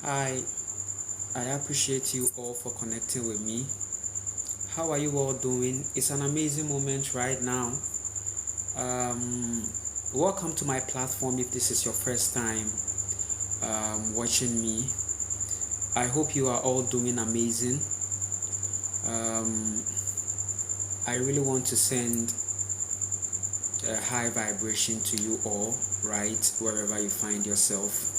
Hi, I appreciate you all for connecting with me. How are you all doing? It's an amazing moment right now. Um, Welcome to my platform if this is your first time watching me. I hope you are all doing amazing. Um, I really want to send a high vibration to you all, right, wherever you find yourself.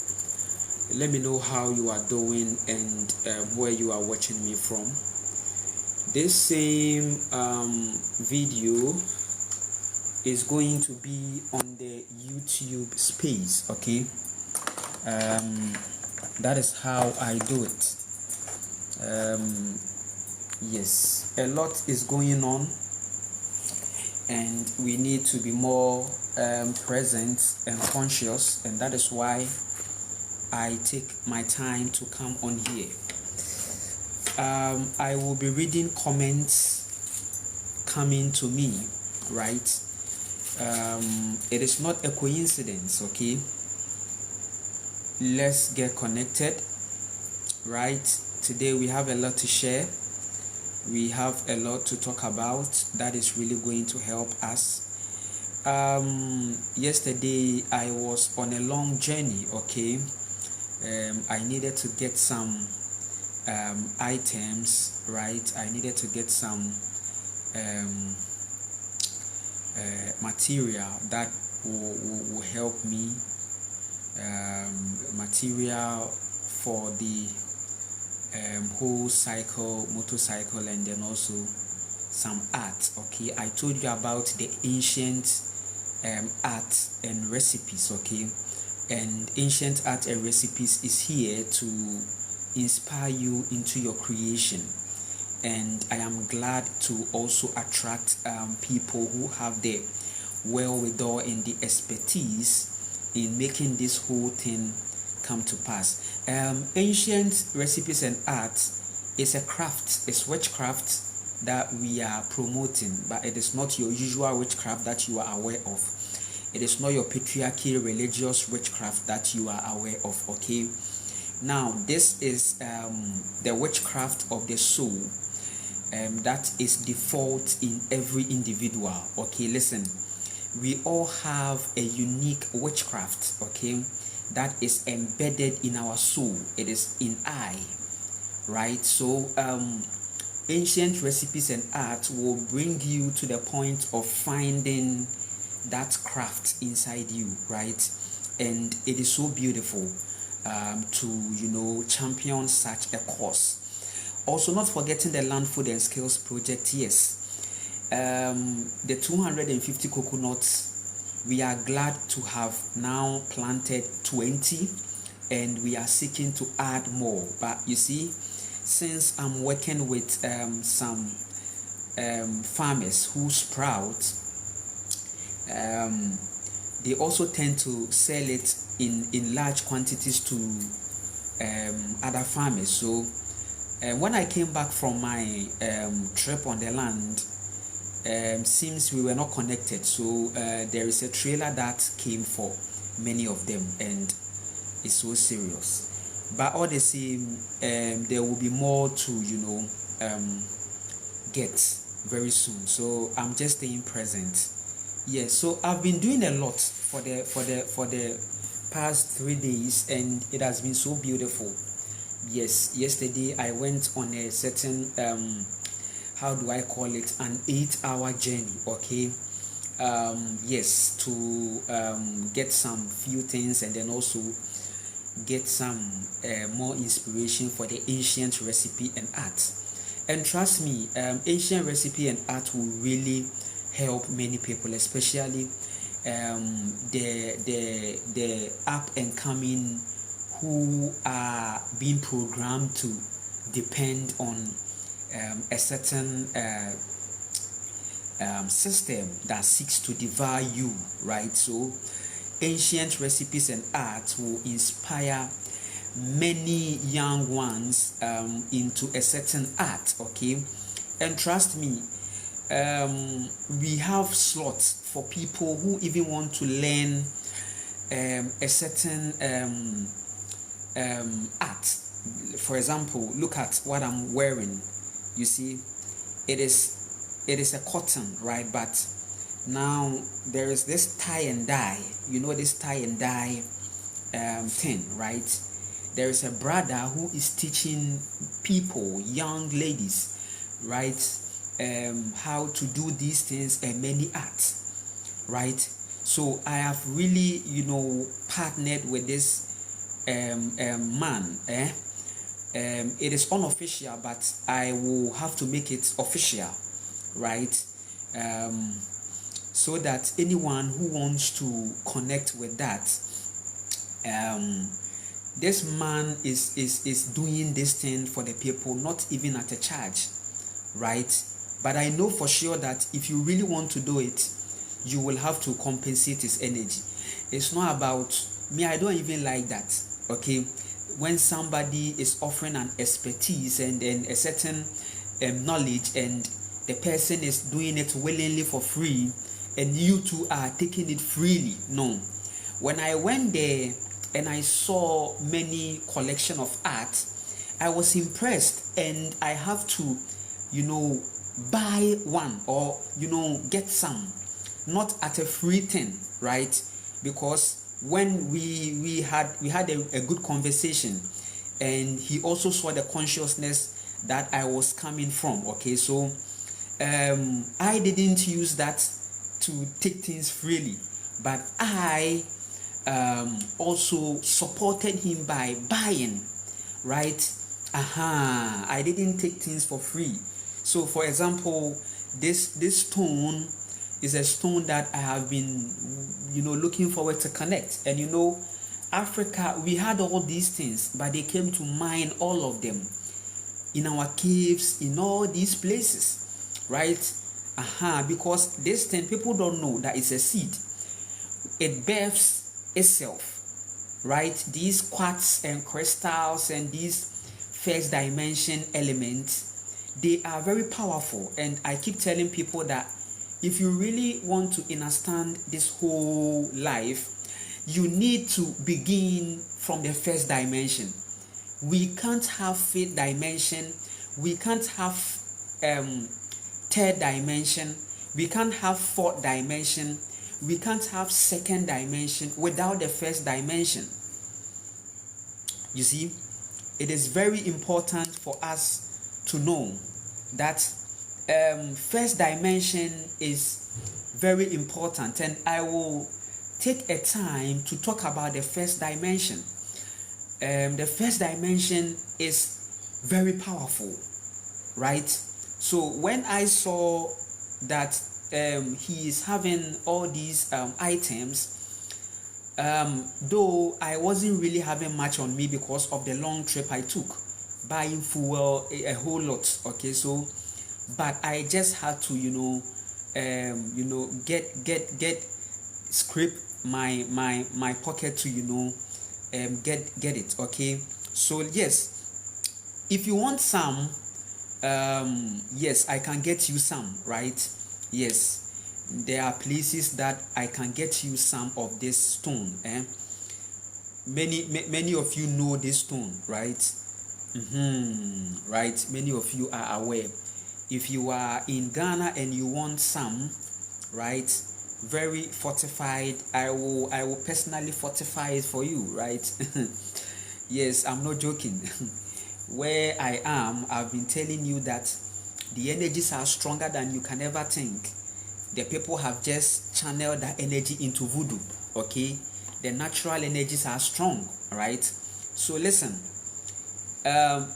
Let me know how you are doing and where you are watching me from. This same video is going to be on the YouTube space, okay? That is how I do it. Yes, a lot is going on, and we need to be more present and conscious, and that is why I take my time to come on here. I will be reading comments coming to me, right? It is not a coincidence, okay? Let's get connected, right? Today we have a lot to share. We have a lot to talk about that is really going to help us. Yesterday I was on a long journey, okay? I needed to get some items, right? I needed to get some material that will help me, material for the whole motorcycle, and then also some art, okay? I told you about the ancient art and recipes, okay? And ancient art and recipes is here to inspire you into your creation, and I am glad to also attract people who have the wherewithal and the expertise in making this whole thing come to pass. Ancient recipes and art is a craft, it's witchcraft that we are promoting, but it is not your usual witchcraft that you are aware of. It is not your patriarchy religious witchcraft that you are aware of, okay? Now, this is the witchcraft of the soul that is default in every individual, okay? Listen, we all have a unique witchcraft, okay, that is embedded in our soul. It is in I, right? So ancient recipes and art will bring you to the point of finding that craft inside you, right? And it is so beautiful to champion such a cause. Also, not forgetting the Land Food and Skills Project. Yes, the 250 coconuts, we are glad to have now planted 20, and we are seeking to add more. But you see, since I'm working with some farmers who sprout, they also tend to sell it in large quantities to other farmers. So when I came back from my trip on the land, seems we were not connected, so there is a trailer that came for many of them, and it's so serious. But all the same, there will be more to get very soon. So I'm just staying present. Yes, so I've been doing a lot for the past 3 days, and it has been so beautiful. Yes, yesterday I went on a certain how do I call it, an 8-hour journey, okay? Yes, to get some few things, and then also get some more inspiration for the ancient recipe and art. And trust me, ancient recipe and art will really help many people, especially the up and coming who are being programmed to depend on a certain system that seeks to devour you, right? So ancient recipes and art will inspire many young ones into a certain art, okay? And trust me, we have slots for people who even want to learn a certain art. For example, look at what I'm wearing. You see, it is a cotton, right? But now there is this tie and dye. You know this tie and dye thing, right? There is a brother who is teaching people, young ladies, right, how to do these things and many arts, right? So I have really, partnered with this man. It is unofficial, but I will have to make it official, right? So that anyone who wants to connect with that, this man is doing this thing for the people, not even at a charge, right? But I know for sure that if you really want to do it, you will have to compensate his energy. It's not about me. I don't even like that. Okay, when somebody is offering an expertise and a certain knowledge, and the person is doing it willingly for free, and you two are taking it freely. No. When I went there and I saw many collection of art, I was impressed, and I have to, buy one or get some, not at a free thing, right? Because when we had a good conversation, and he also saw the consciousness that I was coming from. Okay, so I didn't use that to take things freely, but I also supported him by buying, right? I didn't take things for free. So for example, this stone is a stone that I have been looking forward to connect. And Africa, we had all these things, but they came to mine all of them in our caves, in all these places, right? Because this thing, people don't know that it's a seed. It births itself, right? These quartz and crystals and these first dimension elements, they are very powerful. And I keep telling people that if you really want to understand this whole life, you need to begin from the first dimension. We can't have fifth dimension. We can't have third dimension. We can't have fourth dimension. We can't have second dimension without the first dimension. You see, it is very important for us to know that first dimension is very important, and I will take a time to talk about the first dimension. The first dimension is very powerful, right? So when I saw that he is having all these items, though I wasn't really having much on me because of the long trip I took, buying fuel a whole lot. Okay, so but I just had to get scrape my pocket to get it. Okay, so yes, if you want some, yes, I can get you some, right? Yes, there are places that I can get you some of this stone. Many of you know this stone, right? Right, many of you are aware. If you are in Ghana and you want some, right, very fortified, I will personally fortify it for you, right? Yes, I'm not joking. Where I am, I've been telling you that the energies are stronger than you can ever think. The people have just channeled that energy into voodoo. Okay, the natural energies are strong, right? So listen,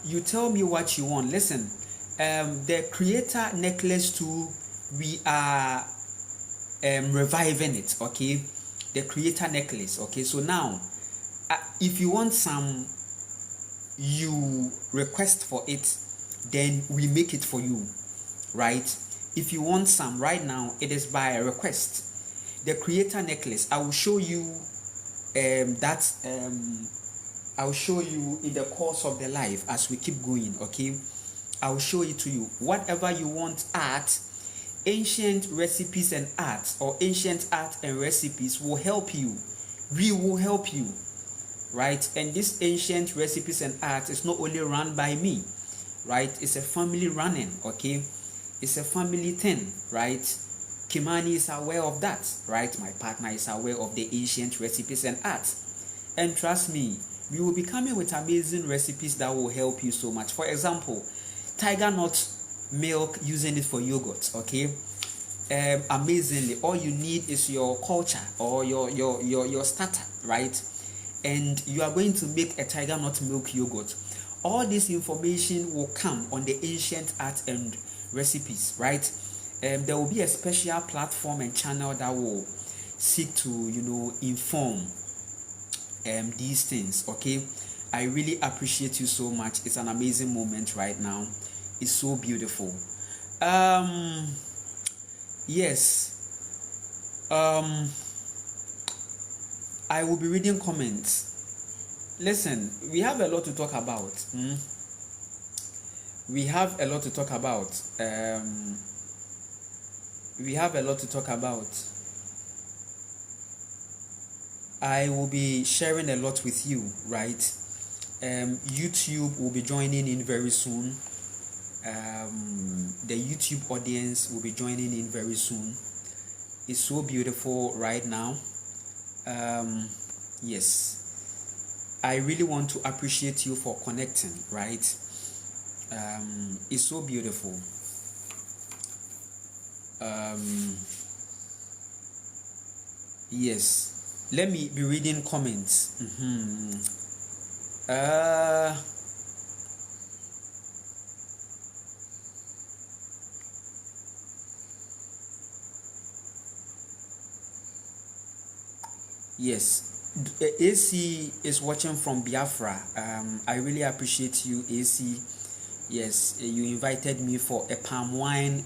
you tell me what you want. Listen, the creator necklace too, we are reviving it. Okay, the creator necklace. Okay, so now if you want some, you request for it, then we make it for you, right? If you want some right now, it is by a request. The creator necklace, I will show you I'll show you in the course of the life as we keep going. Okay, I'll show it to you. Whatever you want, art, ancient recipes and art, or ancient art and recipes will help you. We will help you. right? And this ancient recipes and art is not only run by me, right? It's a family running, okay? It's a family thing, right? Kimani is aware of that, right? My partner is aware of the ancient recipes and art. And trust me, we will be coming with amazing recipes that will help you so much. For example, tiger nut milk, using it for yogurt, okay? Amazingly, all you need is your culture or your starter, right? And you are going to make a tiger nut milk yogurt. All this information will come on the ancient art and recipes, right? There will be a special platform and channel that will seek to inform these things, okay? I really appreciate you so much. It's an amazing moment right now. It's so beautiful. Yes. I will be reading comments. Listen, we have a lot to talk about. We have a lot to talk about. I will be sharing a lot with you, right? YouTube will be joining in very soon. The YouTube audience will be joining in very soon. It's so beautiful right now. Yes, I really want to appreciate you for connecting, right? It's so beautiful. Yes, let me be reading comments. Yes, AC is watching from Biafra. I really appreciate you, AC. Yes, you invited me for a palm wine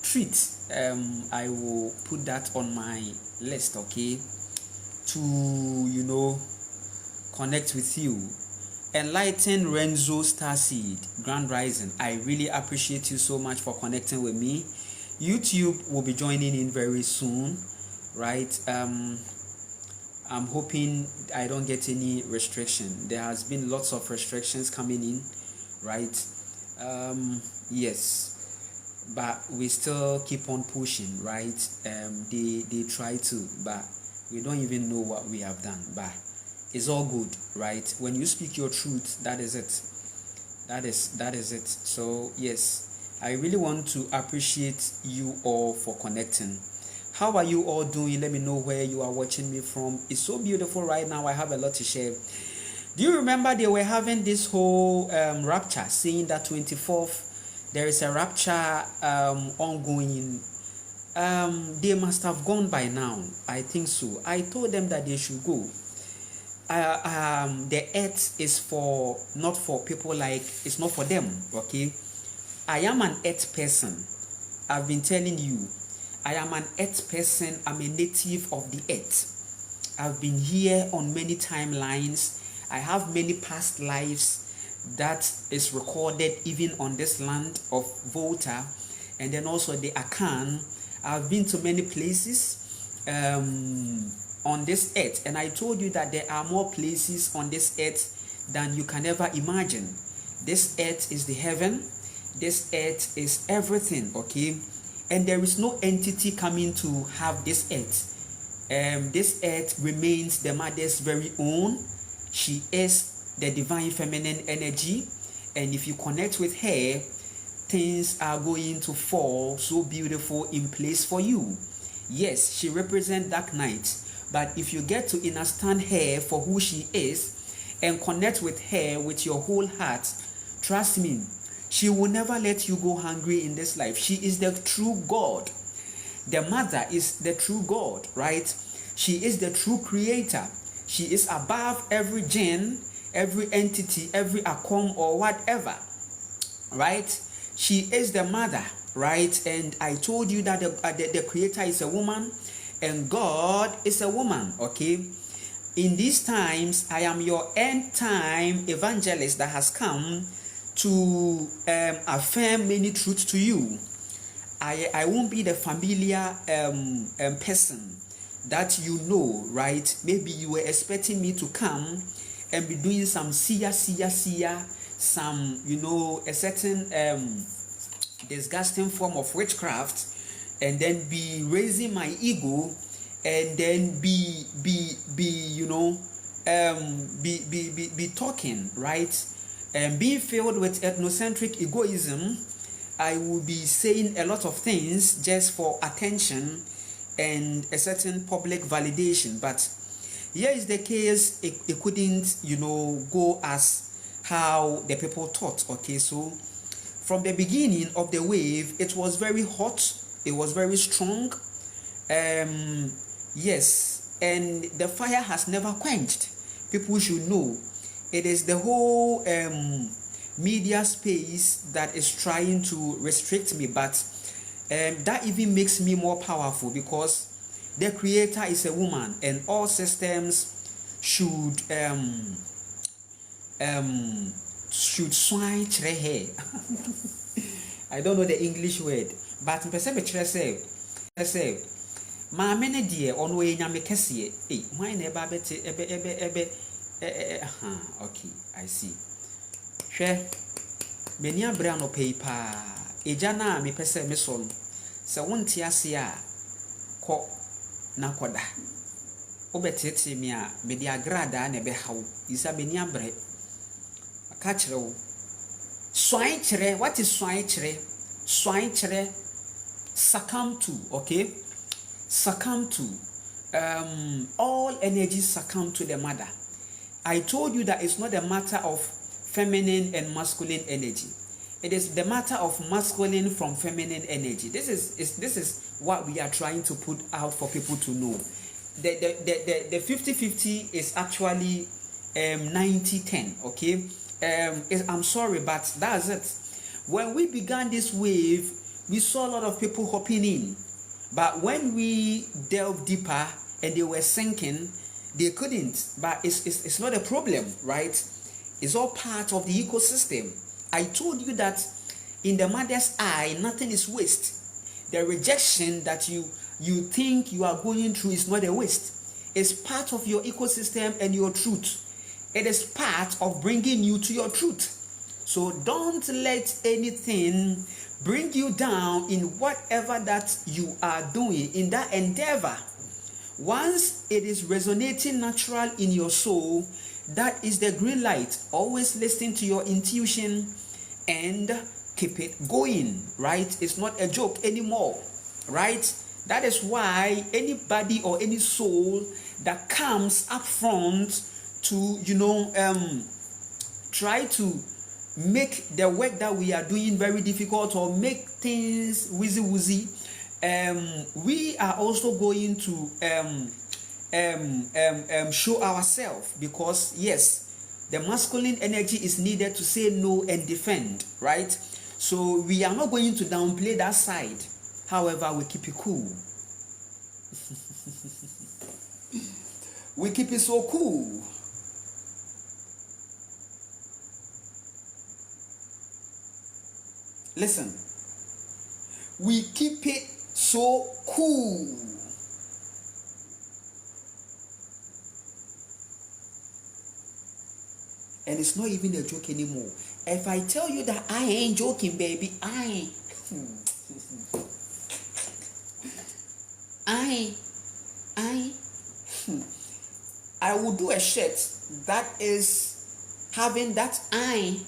treat. I will put that on my list, okay, to connect with you. Enlighten Renzo Starseed, Grand Rising. I really appreciate you so much for connecting with me. YouTube will be joining in very soon, right? I'm hoping I don't get any restriction. There has been lots of restrictions coming in, right? Yes, but we still keep on pushing, right? They try to, but we don't even know what we have done. But it's all good, right? When you speak your truth, that is it. That is it. So yes, I really want to appreciate you all for connecting. How are you all doing? Let me know where you are watching me from. It's so beautiful right now. I have a lot to share. Do you remember they were having this whole rapture, saying that 24th there is a rapture ongoing? They must have gone by now. I think so. I told them that they should go. The earth is not for people it's not for them, okay? I am an earth person. I've been telling you. I am an earth person. I'm a native of the earth. I've been here on many timelines. I have many past lives that is recorded even on this land of Volta, and then also the Akan. I've been to many places on this earth, and I told you that there are more places on this earth than you can ever imagine. This earth is the heaven. This earth is everything, okay? And there is no entity coming to have this earth. This earth remains the mother's very own. She is the divine feminine energy, and if you connect with her, things are going to fall so beautiful in place for you. Yes, she represents dark night, but if you get to understand her for who she is and connect with her with your whole heart, trust me, she will never let you go hungry in this life. She is the true God. The mother is the true God, right? She is the true creator. She is above every jinn, every entity, every akom or whatever, right? She is the mother, right? And I told you that the creator is a woman and God is a woman, okay? In these times, I am your end time evangelist that has come to affirm many truths to you. I won't be the familiar person that right? Maybe you were expecting me to come and be doing some sia, some, you know, a certain disgusting form of witchcraft, and then be raising my ego, and then be you know, be talking, right, and being filled with ethnocentric egoism. I will be saying a lot of things just for attention and a certain public validation. But here is the case, it couldn't, you know, go as how the people thought. Okay, so from the beginning of the wave, it was very hot, it was very strong, yes, and the fire has never quenched. People should know it is the whole media space that is trying to restrict me, but that even makes me more powerful, because the creator is a woman, and all systems should swine her. I don't know the English word, but say maame ne deɛ ɔno yɛ nyame kɛseɛ. Why never bete ebe okay, I see. Hwɛ meni abra no pay pa eja na me pese me so no se wonte ase a kɔ na kɔda obetete me a me de agrada na ebe hawo isa meni abre aka kyerɛ wo swan kyerɛ. What is swan kyerɛ? Swan kyerɛ succumb to, okay, succumb to, all energies succumb to the mother. I told you that it's not a matter of feminine and masculine energy. It is the matter of masculine from feminine energy. This is what we are trying to put out for people to know. The 50-50 is actually 90-10, okay? I'm sorry, but that's it. When we began this wave, we saw a lot of people hopping in. But when we delved deeper and they were sinking, they couldn't. But it's not a problem, right? It's all part of the ecosystem. I told you that in the mother's eye, nothing is waste. The rejection that you think you are going through is not a waste. It's part of your ecosystem and your truth. It is part of bringing you to your truth. So don't let anything bring you down in whatever that you are doing in that endeavor. Once it is resonating natural in your soul, that is the green light. Always listen to your intuition and keep it going, right? It's not a joke anymore, right? That is why anybody or any soul that comes up front to, you know, try to make the work that we are doing very difficult or make things woozy, we are also going to show ourselves, because yes, the masculine energy is needed to say no and defend, right? So we are not going to downplay that side. However, we keep it cool. We keep it so cool. Listen, we keep it so cool. And it's not even a joke anymore. If I tell you that I ain't joking, baby, I will do a shirt that is having that I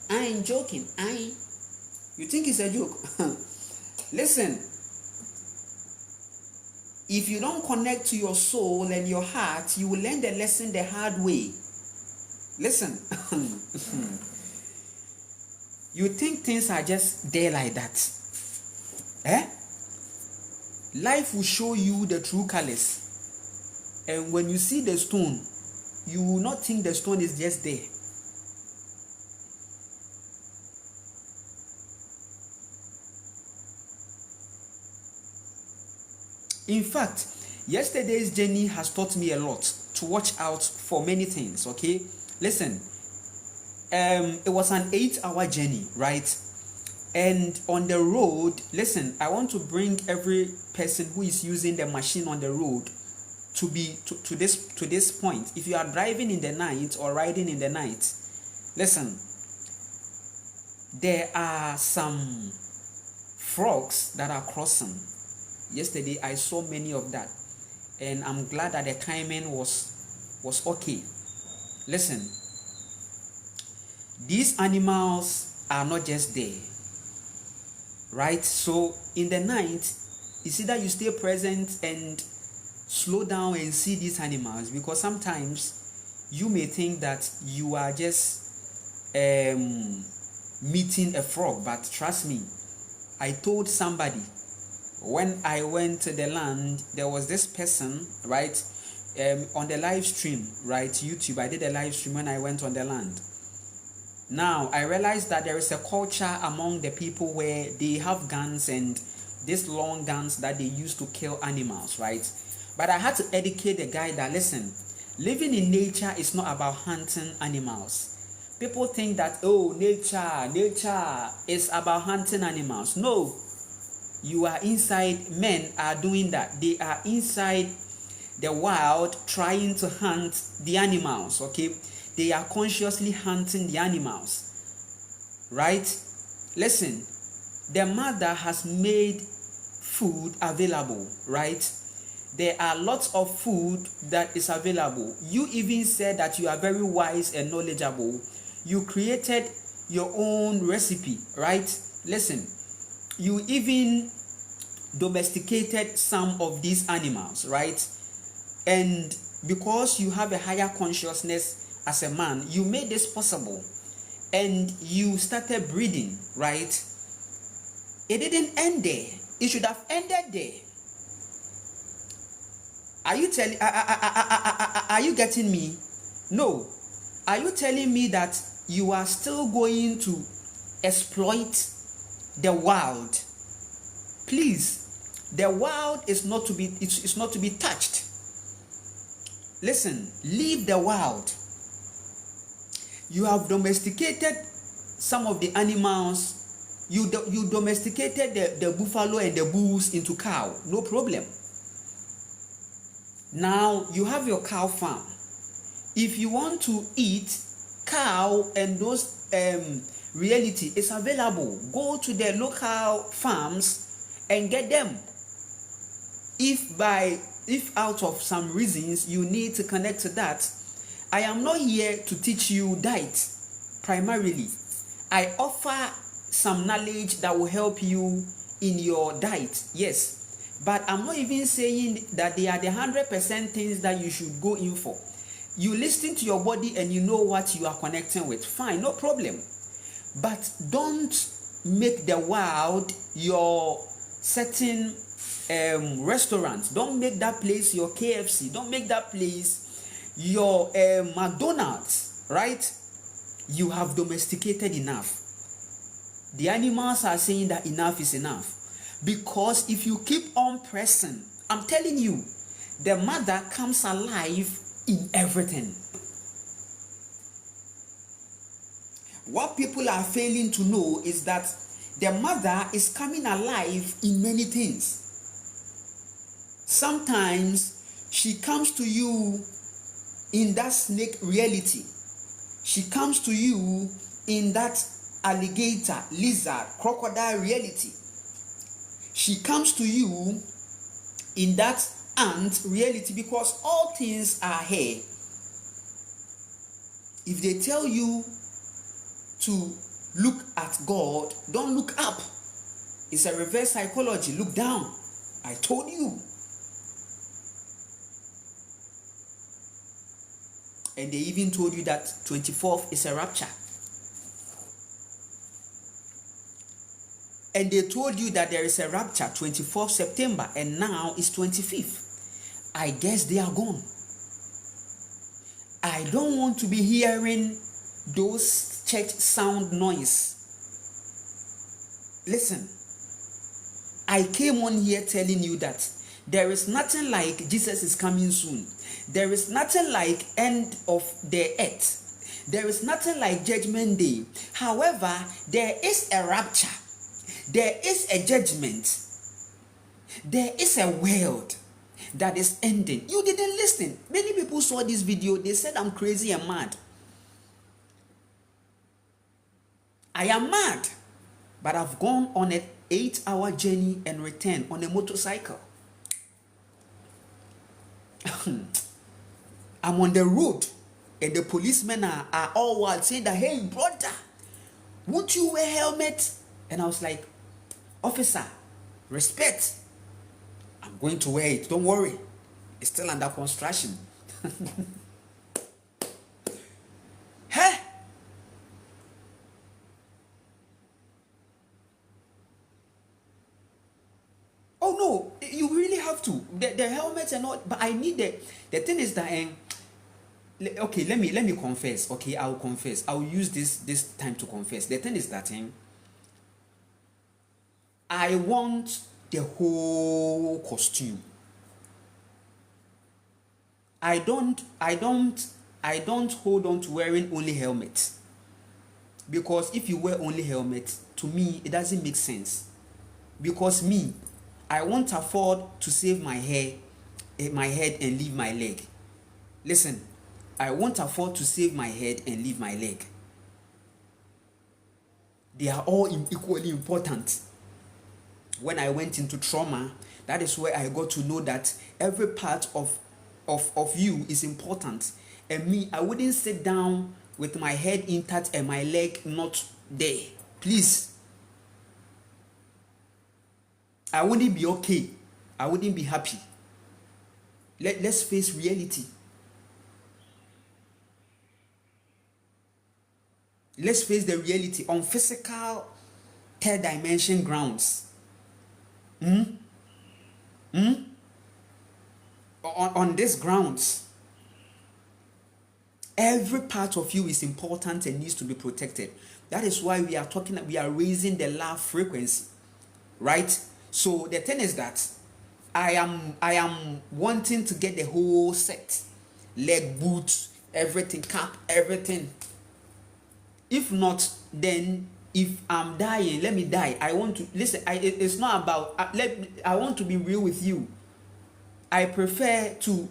ain't joking. You think it's a joke? Listen, if you don't connect to your soul and your heart, you will learn the lesson the hard way. Listen, you think things are just there like that. Life will show you the true colors. And when you see the stone, you will not think the stone is just there. In fact, yesterday's journey has taught me a lot to watch out for many things, okay? Listen, it was an 8-hour journey, right? And on the road, listen, I want to bring every person who is using the machine on the road to this point. If you are driving in the night or riding in the night, listen, there are some frogs that are crossing. Yesterday I saw many of that, and I'm glad that the timing was okay. Listen, these animals are not just there, right? So in the night, it's either you stay present and slow down and see these animals, because sometimes you may think that you are just meeting a frog, but trust me, I told somebody when I went to the land, there was this person, right, on the live stream, right, YouTube. I did a live stream when I went on the land. Now I realized that there is a culture among the people where they have guns, and these long guns that they use to kill animals, right? But I had to educate the guy that, listen, living in nature is not about hunting animals. People think that, oh, nature is about hunting animals. No, you are inside. Men are doing that. They are inside the wild trying to hunt the animals, okay? They are consciously hunting the animals, right? Listen, the mother has made food available, right? There are lots of food that is available. You even said that you are very wise and knowledgeable. You created your own recipe, right? Listen, you even domesticated some of these animals, right? And because you have a higher consciousness as a man, you made this possible, and you started breeding, right? It didn't end there. It should have ended there. Are you getting me? No. Are you telling me that you are still going to exploit the wild? Please, the wild is not to be, it's not to be touched. Listen, leave the wild. You have domesticated some of the animals. You domesticated the buffalo and the bulls into cow. No problem. Now you have your cow farm. If you want to eat cow and those reality is available, go to the local farms and get them. If out of some reasons you need to connect to that, I am not here to teach you diet primarily. I offer some knowledge that will help you in your diet, yes. But I'm not even saying that they are the 100% things that you should go in for. You listen to your body and you know what you are connecting with. Fine, no problem. But don't make the wild your certain restaurant. Don't make that place your KFC. Don't make that place your McDonald's, right? You have domesticated enough. The animals are saying that enough is enough. Because if you keep on pressing, I'm telling you, the mother comes alive in everything. What people are failing to know is that the mother is coming alive in many things. Sometimes she comes to you in that snake reality. She comes to you in that alligator, lizard, crocodile reality. She comes to you in that ant reality, because all things are here. If they tell you to look at God, don't look up. It's a reverse psychology. Look down. I told you. And they even told you that 24th is a rapture. And they told you that there is a rapture 24th September, and now it's 25th. I guess they are gone. I don't want to be hearing those church sound noise. Listen, I came on here telling you that there is nothing like Jesus is coming soon. There is nothing like end of the earth. There is nothing like judgment day. However, there is a rapture. There is a judgment. There is a world. that is ending. You didn't listen. Many people saw this video. They said I'm crazy and mad. I am mad. But I've gone on an 8-hour journey and returned on a motorcycle. I'm on the road and the policemen are all wild saying that, hey brother, won't you wear helmet? And I was like, officer, respect. I'm going to wear it. Don't worry. It's still under construction. Hey! Oh no, you really have to. The helmets and all, but I need the thing is that okay, let me confess. Okay, I'll confess. I'll use this time to confess. The thing is that I want the whole costume. I don't hold on to wearing only helmet. Because if you wear only helmet, to me it doesn't make sense. Because me, I won't afford to save my head and leave my leg. Listen, I won't afford to save my head and leave my leg. They are all equally important. When I went into trauma, that is where I got to know that every part of you is important. And me, I wouldn't sit down with my head intact and my leg not there. Please. I wouldn't be okay. I wouldn't be happy. Let's face reality. Let's face the reality on physical third dimension grounds. On these grounds, every part of you is important and needs to be protected. That is why we are raising the love frequency, right? So the thing is that I am wanting to get the whole set, leg, boots, everything, cap, everything. If not, then if I'm dying, let me die. I want to listen. It's not about. I want to be real with you. I prefer to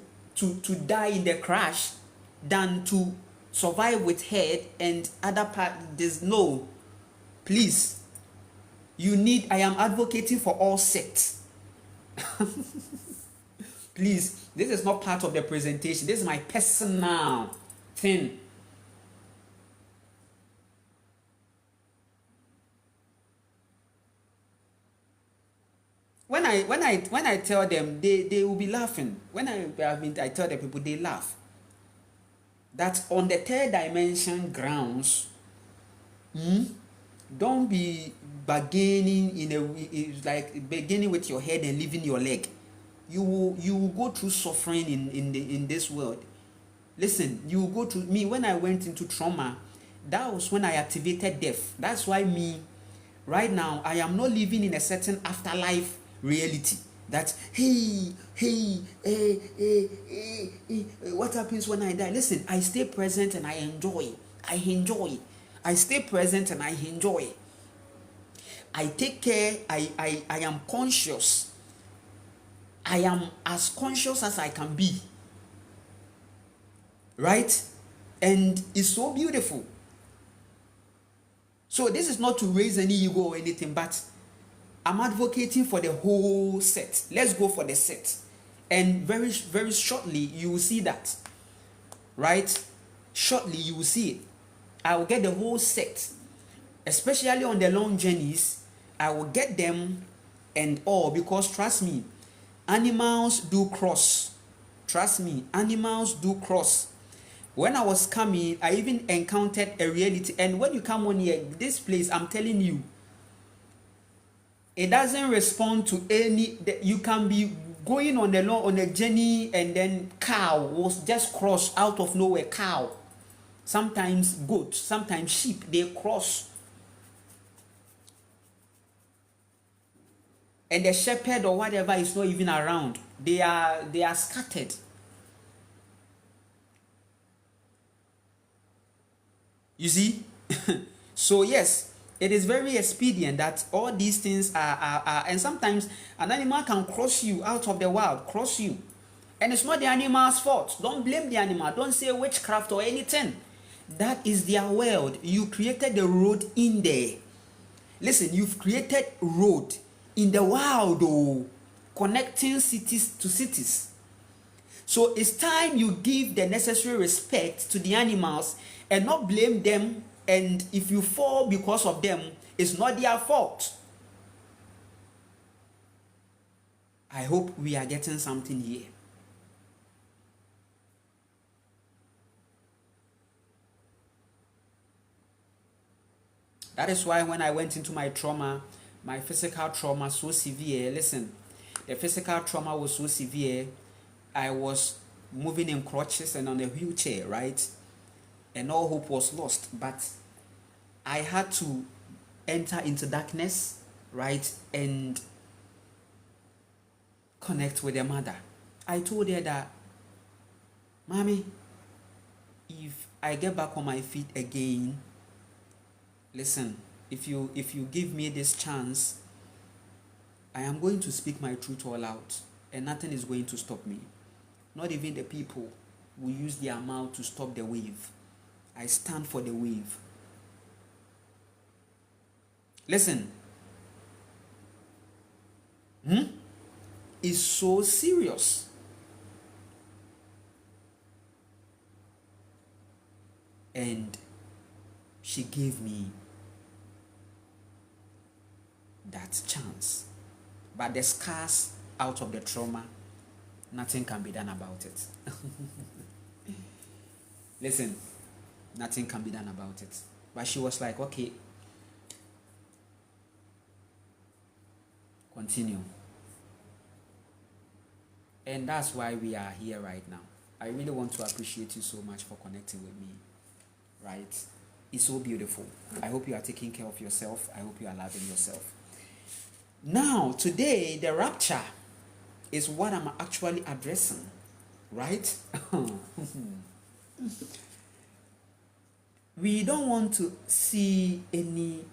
die in the crash than to survive with head and other part. There's no. Please. I am advocating for all sects. Please, this is not part of the presentation. This is my personal thing. When I tell them, they will be laughing. When I tell the people, they laugh. That on the third dimension grounds, don't be bargaining it's like beginning with your head and leaving your leg. You will go through suffering in this world. Listen, you will go through. Me, when I went into trauma, that was when I activated death. That's why me, right now, I am not living in a certain afterlife reality. That what happens when I die? Listen, I stay present and I enjoy. I stay present and I enjoy. I take care. I am conscious. I am as conscious as I can be. Right? And it's so beautiful. So this is not to raise any ego or anything, but I'm advocating for the whole set. Let's go for the set. And very, very shortly, you will see that. Right? Shortly, you will see it. I will get the whole set. Especially on the long journeys, I will get them and all. Because trust me, animals do cross. Trust me, animals do cross. When I was coming, I even encountered a reality. And when you come on here, this place, I'm telling you, it doesn't respond to any. You can be going on a journey and then cow was just cross out of nowhere. Cow, sometimes goat, sometimes sheep. They cross, and the shepherd or whatever is not even around. They are scattered. You see, so yes. It is very expedient that all these things are and sometimes an animal can cross you out of the wild, cross you. And it's not the animal's fault. Don't blame the animal. Don't say witchcraft or anything. That is their world. You created the road in there. Listen, you've created road in the wild, connecting cities to cities. So it's time you give the necessary respect to the animals and not blame them. And if you fall because of them, it's not their fault. I hope we are getting something here. That is why when I went into my trauma, my physical trauma so severe, listen, the physical trauma was so severe, I was moving in crutches and on a wheelchair, right? And all hope was lost. But I had to enter into darkness, right? And connect with their mother. I told her that, Mommy, if I get back on my feet again, listen, if you give me this chance, I am going to speak my truth all out, and nothing is going to stop me. Not even the people who use their mouth to stop the wave. I stand for the wave. Listen, it's so serious. And she gave me that chance. But the scars out of the trauma, nothing can be done about it. Listen, nothing can be done about it. But she was like, okay, continue. And that's why we are here right now. I really want to appreciate you so much for connecting with me, right? It's so beautiful. I hope you are taking care of yourself. I hope you are loving yourself. Now, today, the rapture is what I'm actually addressing, right? We don't want to see any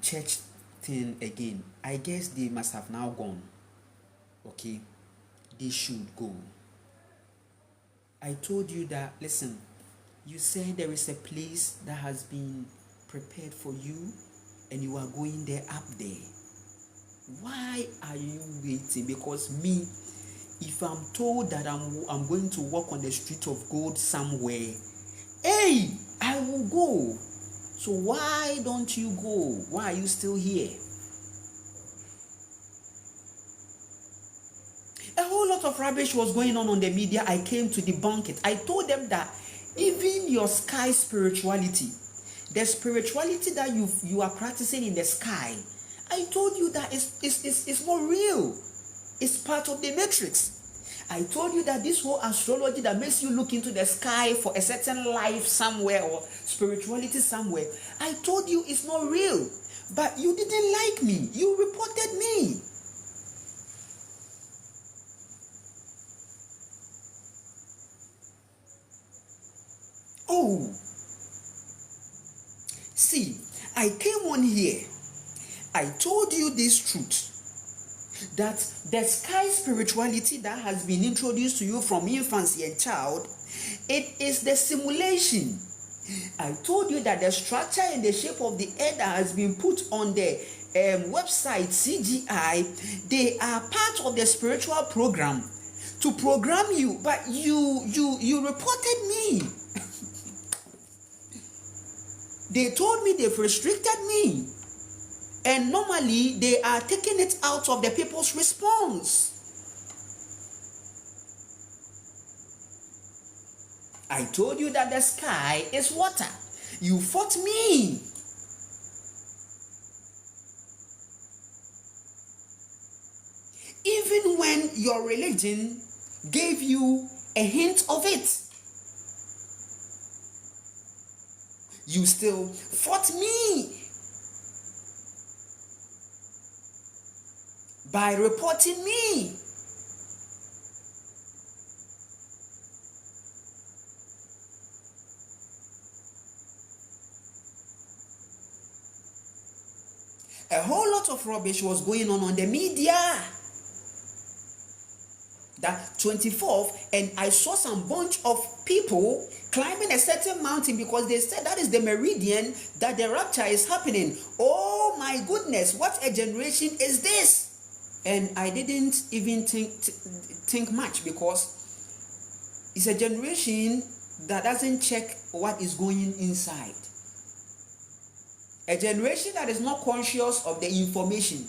church thing again. I guess they must have now gone. Okay, they should go. I told you that, listen, you said there is a place that has been prepared for you and you are going there up there. Why are you waiting? Because me, if I'm told that I'm going to walk on the street of gold somewhere, hey, I will go. So why don't you go? Why are you still here? A whole lot of rubbish was going on the media. I came to debunk it. I told them that even your sky spirituality, the spirituality that you are practicing in the sky, I told you that it's not real. It's part of the matrix. I told you that this whole astrology that makes you look into the sky for a certain life somewhere or spirituality somewhere, I told you it's not real. But you didn't like me. You reported me. Oh, see, I came on here. I told you this truth, that the sky spirituality that has been introduced to you from infancy and child, it is the simulation. I told you that the structure and the shape of the earth that has been put on the website CGI, they are part of the spiritual program to program you, but you reported me. They told me they've restricted me. And normally, they are taking it out of the people's response. I told you that the sky is water. You fought me. Even when your religion gave you a hint of it, you still fought me by reporting me. A whole lot of rubbish was going on the media. that 24th, and I saw some bunch of people climbing a certain mountain because they said that is the meridian that the rapture is happening. Oh my goodness, what a generation is this? And I didn't even think much, because it's a generation that doesn't check what is going inside. A generation that is not conscious of the information.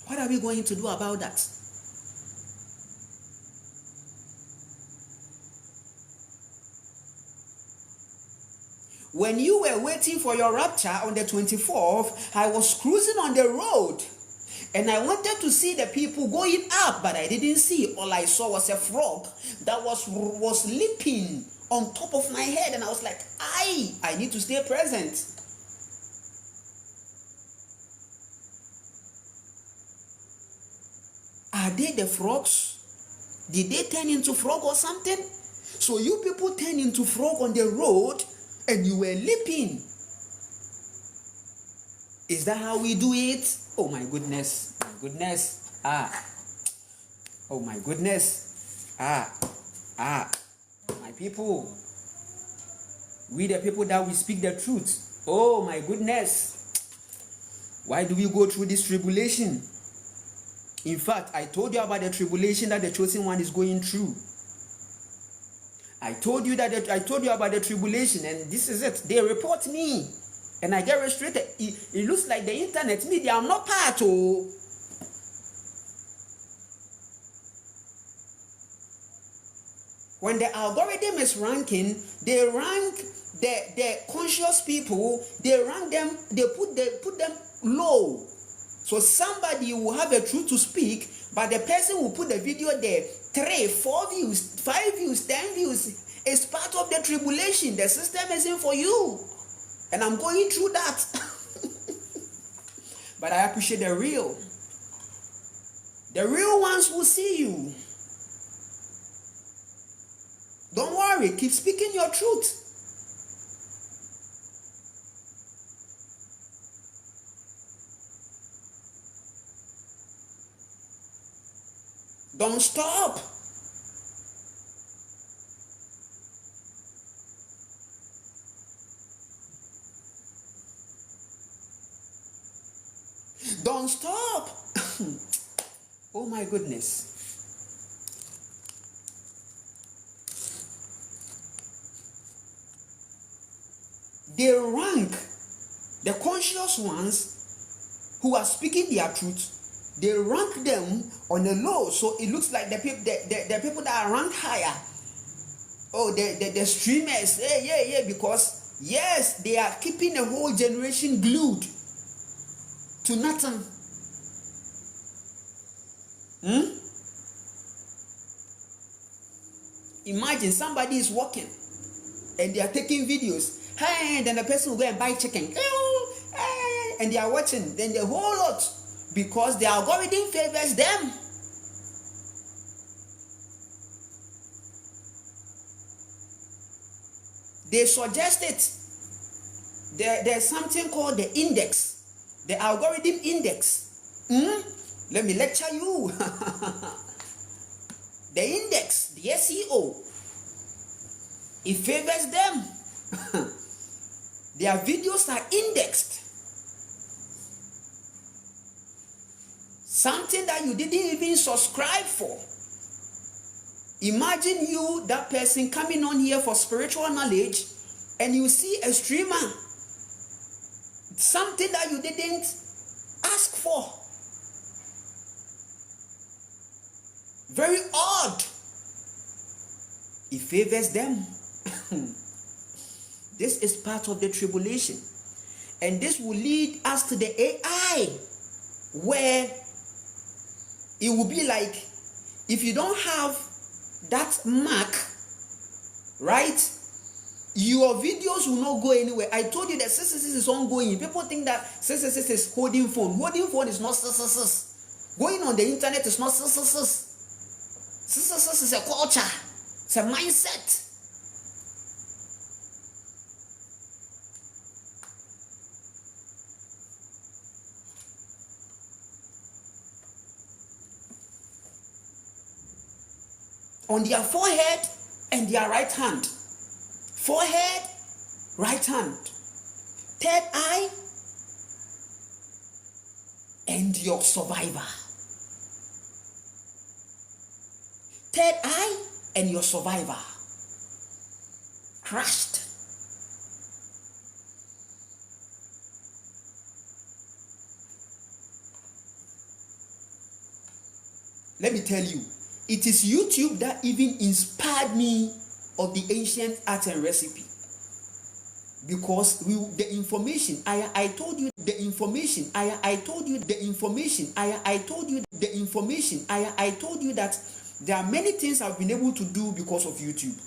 What are we going to do about that? When you were waiting for your rapture on the 24th, I was cruising on the road and I wanted to see the people going up, but I didn't see. All I saw was a frog that was leaping on top of my head, and I was like, I need to stay present. Are they the frogs? Did they turn into frog or something? So you people turn into frog on the road and you were leaping. Is that how we do it? Oh my goodness. My goodness. Oh my goodness. My people. We the people that we speak the truth. Oh my goodness. Why do we go through this tribulation? In fact, I told you about the tribulation that the chosen one is going through. I told you about the tribulation, and this is it. They report me, and I get restricted. It looks like the internet media. I'm not part of. When the algorithm is ranking, they rank the conscious people. They rank them. They put them low. So somebody will have a truth to speak, but the person will put the video there. 3, 4 views, 5 views, 10 views. It's part of the tribulation. The system isn't for you. And I'm going through that. But I appreciate the real. The real ones will see you. Don't worry. Keep speaking your truth. Don't stop. Don't stop. Oh my goodness. They rank the conscious ones who are speaking their truth. They rank them on the low, so it looks like the people that are ranked higher. Oh, the streamers, yeah, because yes, they are keeping a whole generation glued to nothing. Imagine somebody is walking and they are taking videos. Hey, then the person will go and buy chicken. And they are watching. Then the whole lot, because the algorithm favors them. They suggest it. There's something called the index, the algorithm index. Let me lecture you. The index, the SEO, it favors them. Their videos are indexed. Something that you didn't even subscribe for. Imagine you, that person, coming on here for spiritual knowledge, and you see a streamer, something that you didn't ask for. Very odd. It favors them. This is part of the tribulation. And this will lead us to the AI, where it will be like, if you don't have that mark, right, your videos will not go anywhere. I told you that 666 is ongoing. People think that 666 is holding phone. Holding phone is not 666. Going on the internet is not 666. 666 is a culture. It's a mindset. on their forehead and their right hand. Forehead, right hand. Third eye, and your survivor. Third eye and your survivor. Crushed. Let me tell you, it is YouTube that even inspired me of the ancient art and recipe. Because the information I told you the information I told you the information I told you the information I told you that there are many things I've been able to do because of YouTube.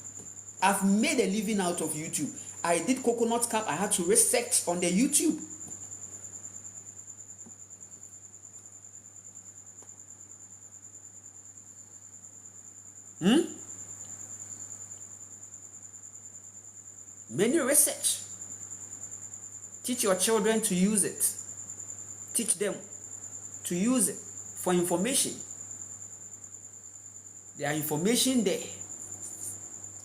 I've made a living out of YouTube. I did coconut cup. I had to research on the YouTube. Many research. Teach your children to use it. Teach them to use it for information. There are information there.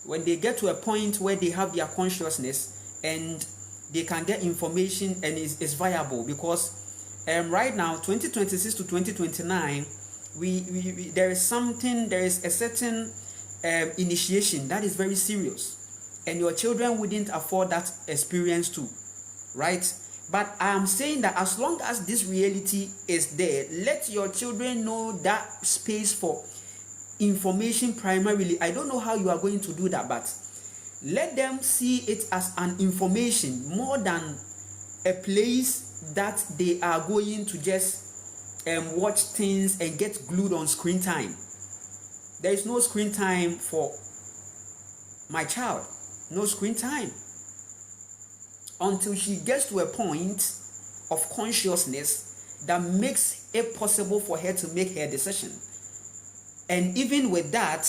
When they get to a point where they have their consciousness and they can get information and it's viable, because right now 2026 to 2029 there is a certain initiation that is very serious, and your children wouldn't afford that experience too, right? But I am saying that as long as this reality is there, let your children know that space for information primarily. I don't know how you are going to do that, but let them see it as an information more than a place that they are going to just watch things and get glued on screen time. There is no screen time for my child. No screen time until she gets to a point of consciousness that makes it possible for her to make her decision. And even with that,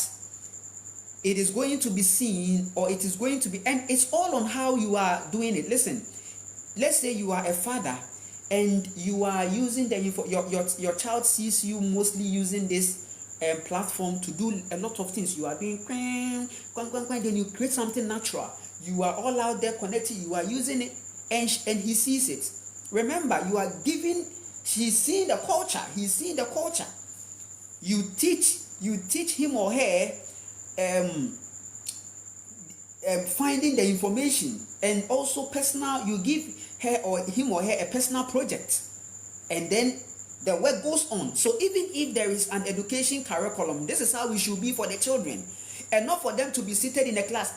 it is going to be seen, or it is going to be, and it's all on how you are doing it. Listen, let's say you are a father and you are using your child sees you mostly using this platform to do a lot of things. You are doing then you create something natural. You are all out there connected, you are using it, and he sees it. Remember, you are giving, he's seeing the culture, You teach him or her finding the information, and also personal. You give him or her a personal project, and then the work goes on. So even if there is an education curriculum, this is how we should be for the children, and not for them to be seated in a class.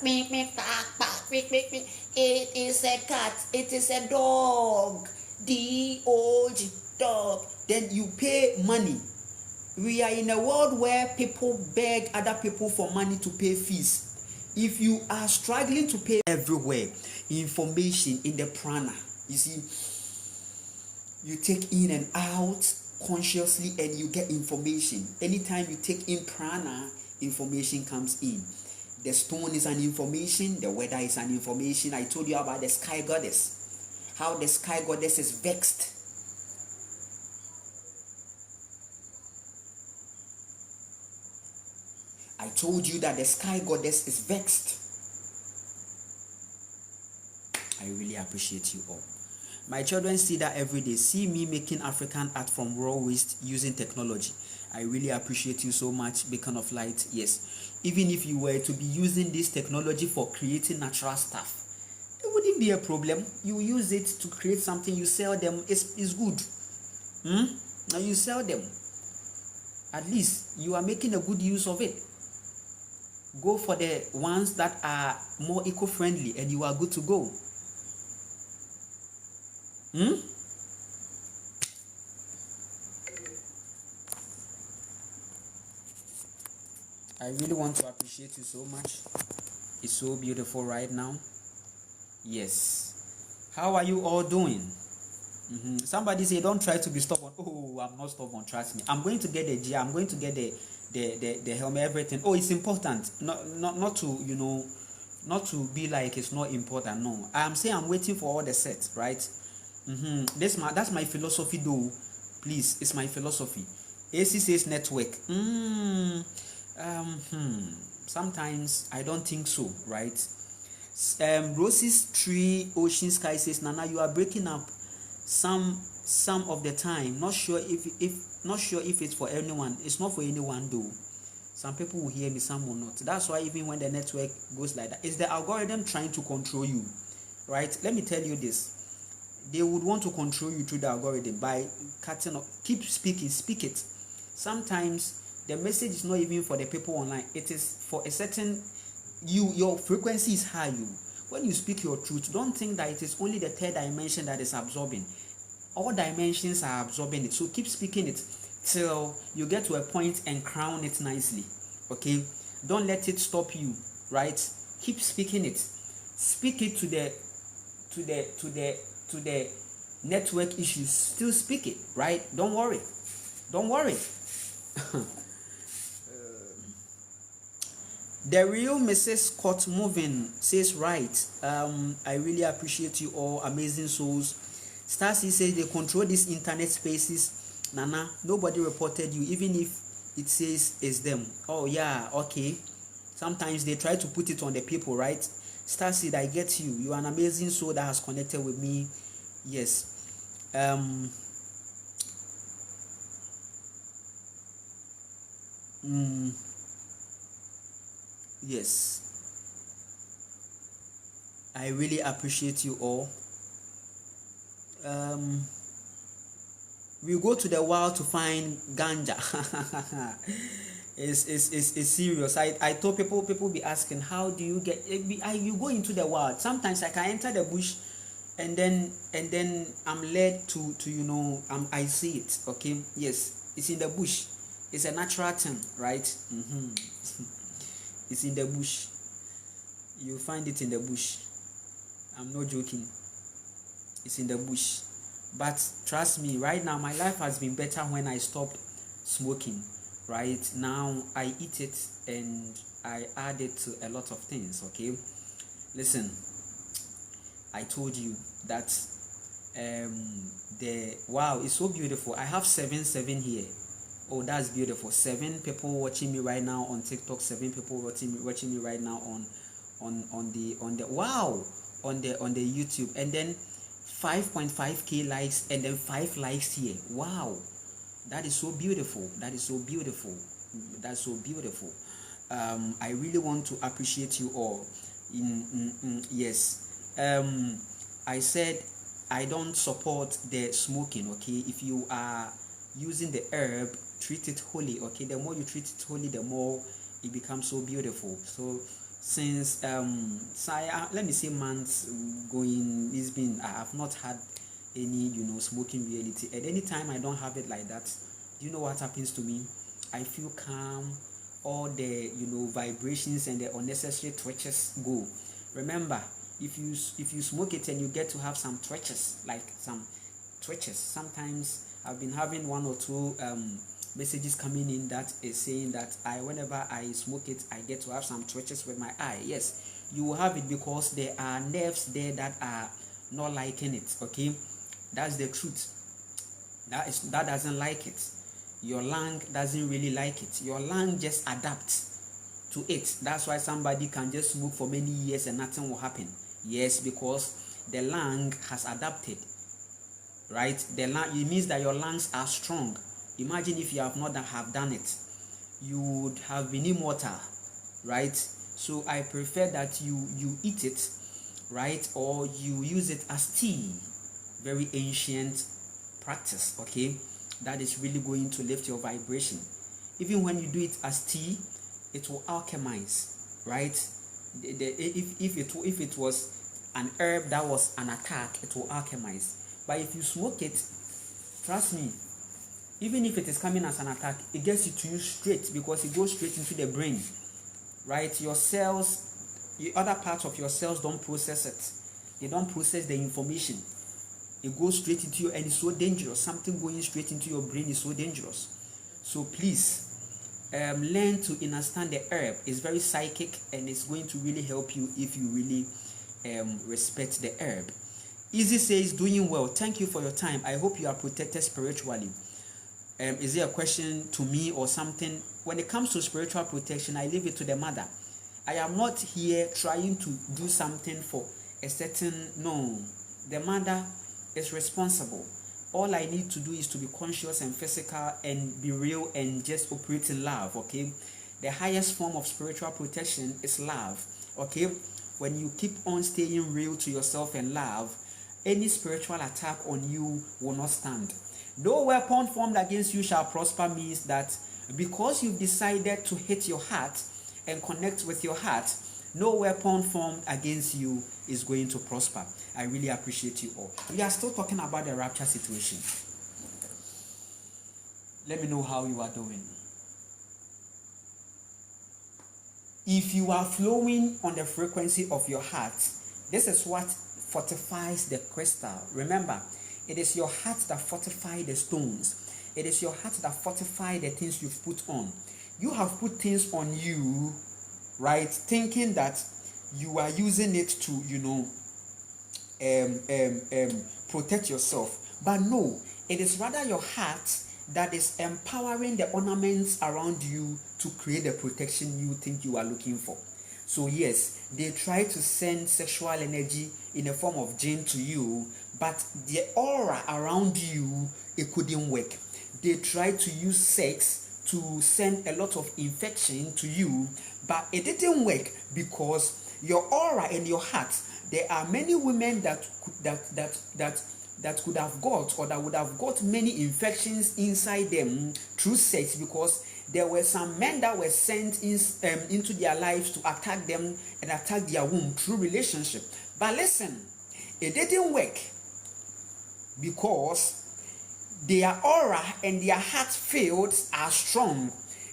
It is a cat, it is a dog, D-O-G, dog. Then you pay money. We are in a world where people beg other people for money to pay fees. If you are struggling to pay everywhere, information in the prana, you see, you take in and out consciously and you get information. Anytime you take in prana, information comes in. The stone is an information, the weather is an information. I told you about the sky goddess, how the sky goddess is vexed. I told you that the sky goddess is vexed. I really appreciate you all. My children see that every day. See me making African art from raw waste using technology. I really appreciate you so much, Beacon of Light. Yes, even if you were to be using this technology for creating natural stuff, it wouldn't be a problem. You use it to create something, you sell them, it's good. Now you sell them. At least you are making a good use of it. Go for the ones that are more eco-friendly and you are good to go. I really want to appreciate you so much. It's so beautiful right now. Yes. How are you all doing? Somebody say, don't try to be stubborn. Oh, I'm not stubborn, trust me. I'm going to get the gear, I'm going to get the helmet, everything. Oh, it's important. Not to, not to be like it's not important. No. I'm saying I'm waiting for all the sets, right? That's my philosophy though. Please, it's my philosophy. AC says network. Sometimes I don't think so, right? Roses Tree Ocean Sky says, Nana, you are breaking up some of the time. Not sure if it's for anyone. It's not for anyone though. Some people will hear me, some will not. That's why even when the network goes like that, it's the algorithm trying to control you, right? Let me tell you this. They would want to control you through the algorithm by cutting off. Keep speaking, speak it. Sometimes the message is not even for the people online. It is for a certain your frequency is high. When you speak your truth, don't think that it is only the third dimension that is absorbing. All dimensions are absorbing it. So keep speaking it till you get to a point and crown it nicely. Okay, don't let it stop you, right? Keep speaking it. Speak it to the network issues. Still speak it, right? Don't worry. The real Mrs. Scott Moving says, right, I really appreciate you all, amazing souls. Stacy says they control these internet spaces. Nana, nobody reported you, even if it says it's them. Oh yeah, okay. Sometimes they try to put it on the people, right? Stacy, I get you. You are an amazing soul that has connected with me. Yes. Yes. I really appreciate you all. We go to the wild to find ganja. It's serious. I told people be asking, how do you get you go into the wild. Sometimes I can enter the bush and then I'm led to I see it. Okay, yes, it's in the bush. It's a natural thing, right? It's in the bush. You find it in the bush. I'm not joking. It's in the bush. But trust me, right now my life has been better when I stopped smoking. Right now I eat it and I add it to a lot of things. Okay, listen, I told you that wow, it's so beautiful. I have 7 here. Oh, that's beautiful. 7 people watching me right now on TikTok. 7 people watching me right now on the wow, on the YouTube, and then 5.5k likes and then 5 likes here. Wow, that is so beautiful. That's so beautiful. I really want to appreciate you all. Yes. I said I don't support the smoking. Okay, if you are using the herb, treat it holy. Okay, the more you treat it holy, the more it becomes so beautiful. So since let me say months going, I have not had any smoking reality. At any time I don't have it like that, do you know what happens to me? I feel calm. All the vibrations and the unnecessary twitches go. Remember, if you smoke it and you get to have some twitches, sometimes I've been having 1 or 2 messages coming in that is saying that whenever I smoke it, I get to have some twitches with my eye. Yes, you will have it because there are nerves there that are not liking it. Okay, that's the truth. That doesn't like it. Your lung doesn't really like it. Your lung just adapts to it. That's why somebody can just smoke for many years and nothing will happen. Yes, because the lung has adapted, right? It means that your lungs are strong. Imagine if you have not have done it, you would have been immortal, right? So I prefer that you eat it, right, or you use it as tea. Very ancient practice. Okay, that is really going to lift your vibration. Even when you do it as tea, it will alchemize, right? If it was an herb that was an attack, it will alchemize. But if you smoke it, trust me, even if it is coming as an attack, it gets it to you straight, because it goes straight into the brain, right? Your cells, the other parts of your cells don't process it. They don't process the information. It goes straight into you, and it's so dangerous. Something going straight into your brain is so dangerous. So please, learn to understand the herb. It's very psychic, and it's going to really help you if you really respect the herb. Easy says, doing well. Thank you for your time. I hope you are protected spiritually. is it a question to me or something? When it comes to spiritual protection, I leave it to the mother. I am not here trying to do something for a certain, no. The mother is responsible. All I need to do is to be conscious and physical and be real and just operate in love, okay? The highest form of spiritual protection is love, okay? When you keep on staying real to yourself and love, any spiritual attack on you will not stand. No weapon formed against you shall prosper means that because you've decided to hit your heart and connect with your heart, no weapon formed against you is going to prosper. I really appreciate you all. We are still talking about the rapture situation. Let me know how you are doing. If you are flowing on the frequency of your heart, this is what fortifies the crystal. Remember, it is your heart that fortifies the stones. It is your heart that fortifies the things you've put on. You have put things on you, right, thinking that you are using it to, protect yourself. But no, it is rather your heart that is empowering the ornaments around you to create the protection you think you are looking for. So yes, they try to send sexual energy in a form of jinn to you, but the aura around you, it couldn't work. They tried to use sex to send a lot of infection to you, but it didn't work because your aura and your heart, there are many women that could have got, or that would have got many infections inside them through sex, because there were some men that were sent into their lives to attack them and attack their womb through relationship. But listen, it didn't work because their aura and their heart fields are strong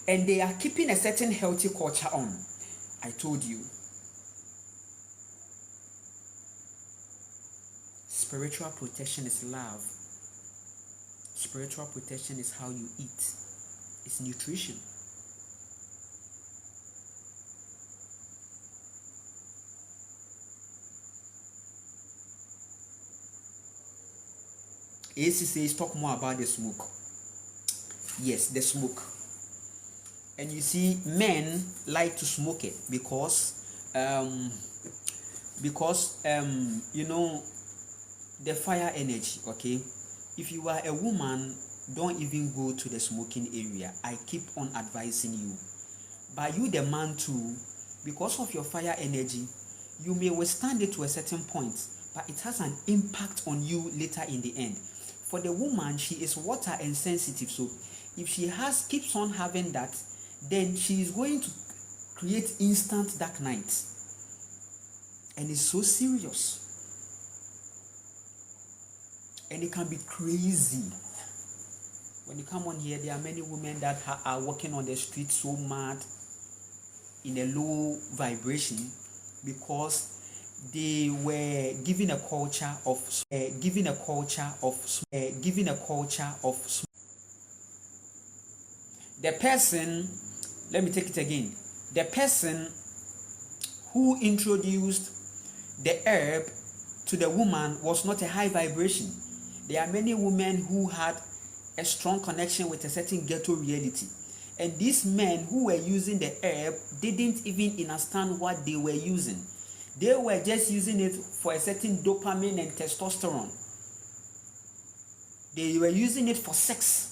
and they are keeping a certain healthy culture on. I told you. Spiritual protection is love. Spiritual protection is how you eat. It's nutrition. AC says talk more about the smoke. Yes, the smoke. And you see, men like to smoke it because the fire energy, okay? If you are a woman, don't even go to the smoking area. I keep on advising you. But you, the man too, because of your fire energy, you may withstand it to a certain point, but it has an impact on you later in the end. For the woman, she is water and sensitive, so if she keeps on having that, then she is going to create instant dark nights. And it's so serious. And it can be crazy. When you come on here, there are many women that are walking on the street so mad in a low vibration because they were given a culture of the person. Let me take it again. The person who introduced the herb to the woman was not a high vibration. There are many women who had a strong connection with a certain ghetto reality, and these men who were using the herb didn't even understand what they were using. They were just using it for a certain dopamine and testosterone. They were using it for sex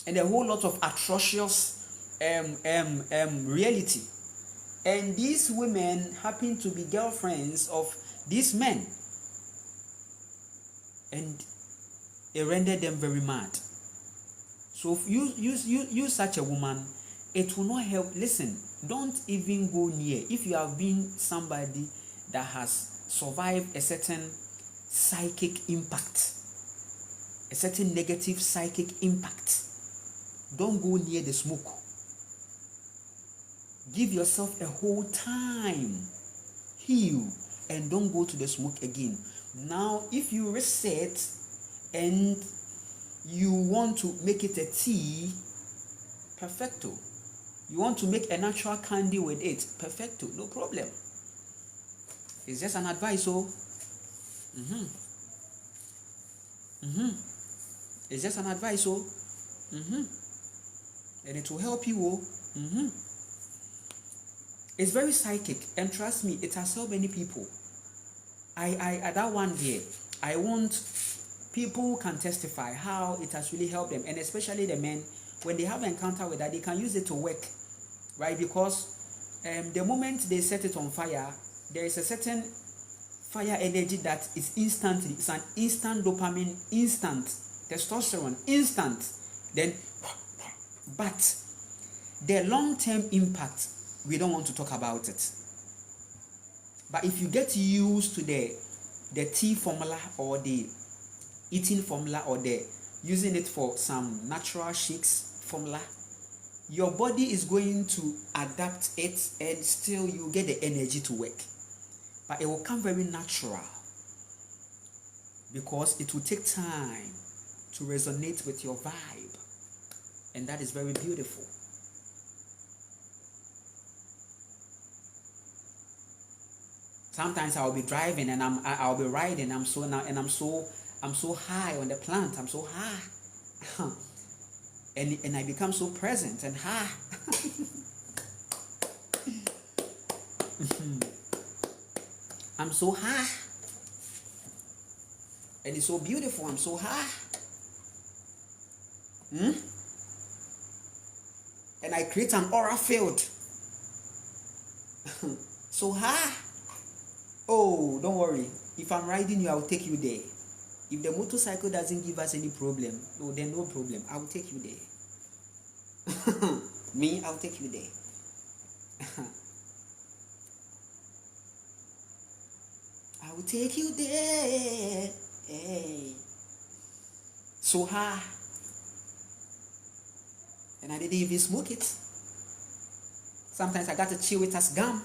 and a whole lot of atrocious reality. And these women happen to be girlfriends of these men, and it rendered them very mad. So if you such a woman, it will not help. Listen, don't even go near. If you have been somebody that has survived a certain psychic impact, a certain negative psychic impact, don't go near the smoke. Give yourself a whole time, heal, and don't go to the smoke again. Now, if you reset and you want to make it a tea, perfecto. You want to make a natural candy with it, perfecto, no problem. It's just an advice, so. It's just an advice, oh. And it will help you, oh. It's very psychic, and trust me, it has helped many people. I that one there, I want people who can testify how it has really helped them, and especially the men, when they have an encounter with that, they can use it to work, right? Because the moment they set it on fire, there is a certain fire energy that is instantly, it's an instant dopamine, instant testosterone, instant. Then, but the long-term impact, we don't want to talk about it. But if you get used to the tea formula or the eating formula or the using it for some natural shakes formula, your body is going to adapt it, and still you get the energy to work. But it will come very natural, because it will take time to resonate with your vibe, and that is very beautiful. Sometimes I'll be driving and I'll be riding. I'm so high on the plant. I'm so high, and I become so present and high. I'm so high, and it's so beautiful. I'm so high, and I create an aura field. So high. Oh, don't worry. If I'm riding you, I will take you there. If the motorcycle doesn't give us any problem, oh, then no problem. I will take you there. Me, I'll take you there. I will take you there. Hey. So high. And I didn't even smoke it. Sometimes I got to chew it as gum.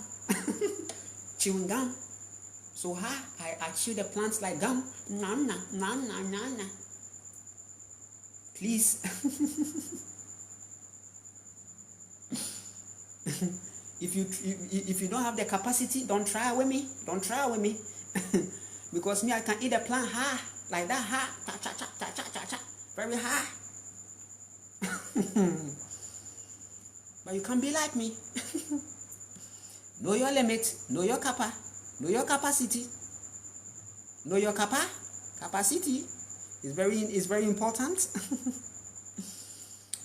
Chewing gum. So I chew the plants like gum. Nah. Please. If you don't have the capacity, don't try with me. Don't try with me. Because me, I can eat a plant high. Like that high. Cha. Very high. But you can't be like me. Know your limit. Know your kappa. Know your capacity. Know your capacity is very important.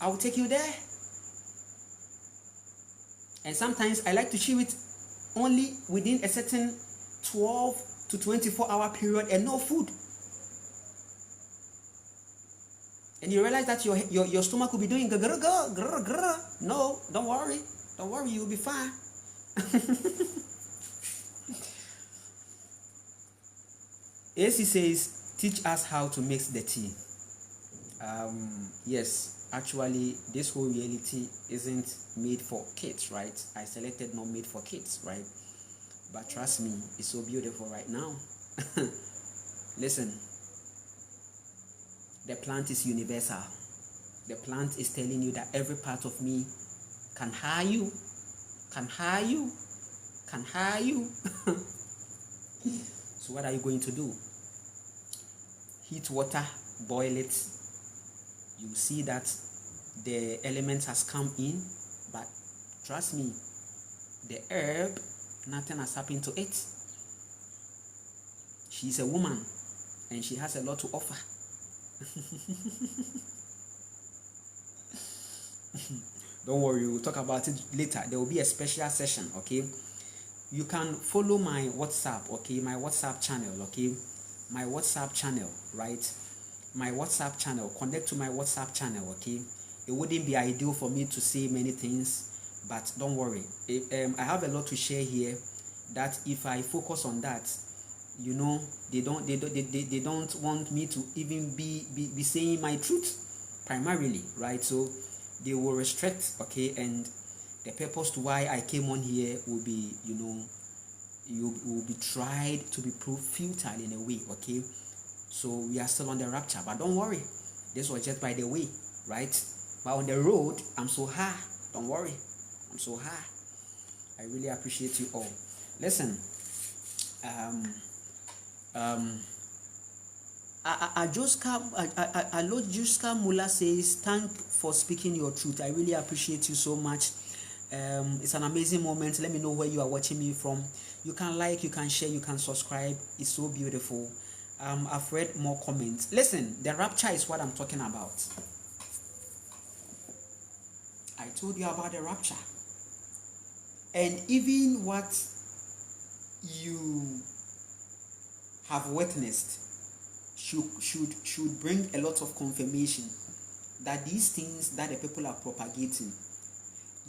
I will take you there. And sometimes I like to chew it only within a certain 12 to 24-hour period and no food. And you realize that your stomach will be doing grr. No, don't worry. Don't worry, you'll be fine. AC says, teach us how to mix the tea. Yes, actually, this whole reality isn't made for kids, right? I selected not made for kids, right? But trust me, it's so beautiful right now. Listen, the plant is universal. The plant is telling you that every part of me can hire you, can hire you, can hire you. So what are you going to do? Heat water, boil it. You see that the element has come in, but trust me, the herb, nothing has happened to it. She's a woman and she has a lot to offer. Don't worry, we'll talk about it later. There will be a special session, okay? You can follow my WhatsApp, okay? My WhatsApp channel, okay? My WhatsApp channel, right? My WhatsApp channel. Connect to my WhatsApp channel, okay? It wouldn't be ideal for me to say many things, but don't worry. I have a lot to share here that if I focus on that, you know, they don't want me to even be saying my truth primarily, right? So they will restrict, okay? And the purpose to why I came on here will be, you know, you will be tried to be proved futile in a way, okay? So we are still on the rapture, but don't worry, this was just by the way, right? But on the road, I'm so high. Don't worry, I'm so high. I really appreciate you all. Listen, Ajoska Mula says, "Thank for speaking your truth. I really appreciate you so much. It's an amazing moment. Let me know where you are watching me from. You can like, you can share, you can subscribe. It's so beautiful." I've read more comments. Listen, the rapture is what I'm talking about. I told you about the rapture. And even what you have witnessed should bring a lot of confirmation that these things that the people are propagating,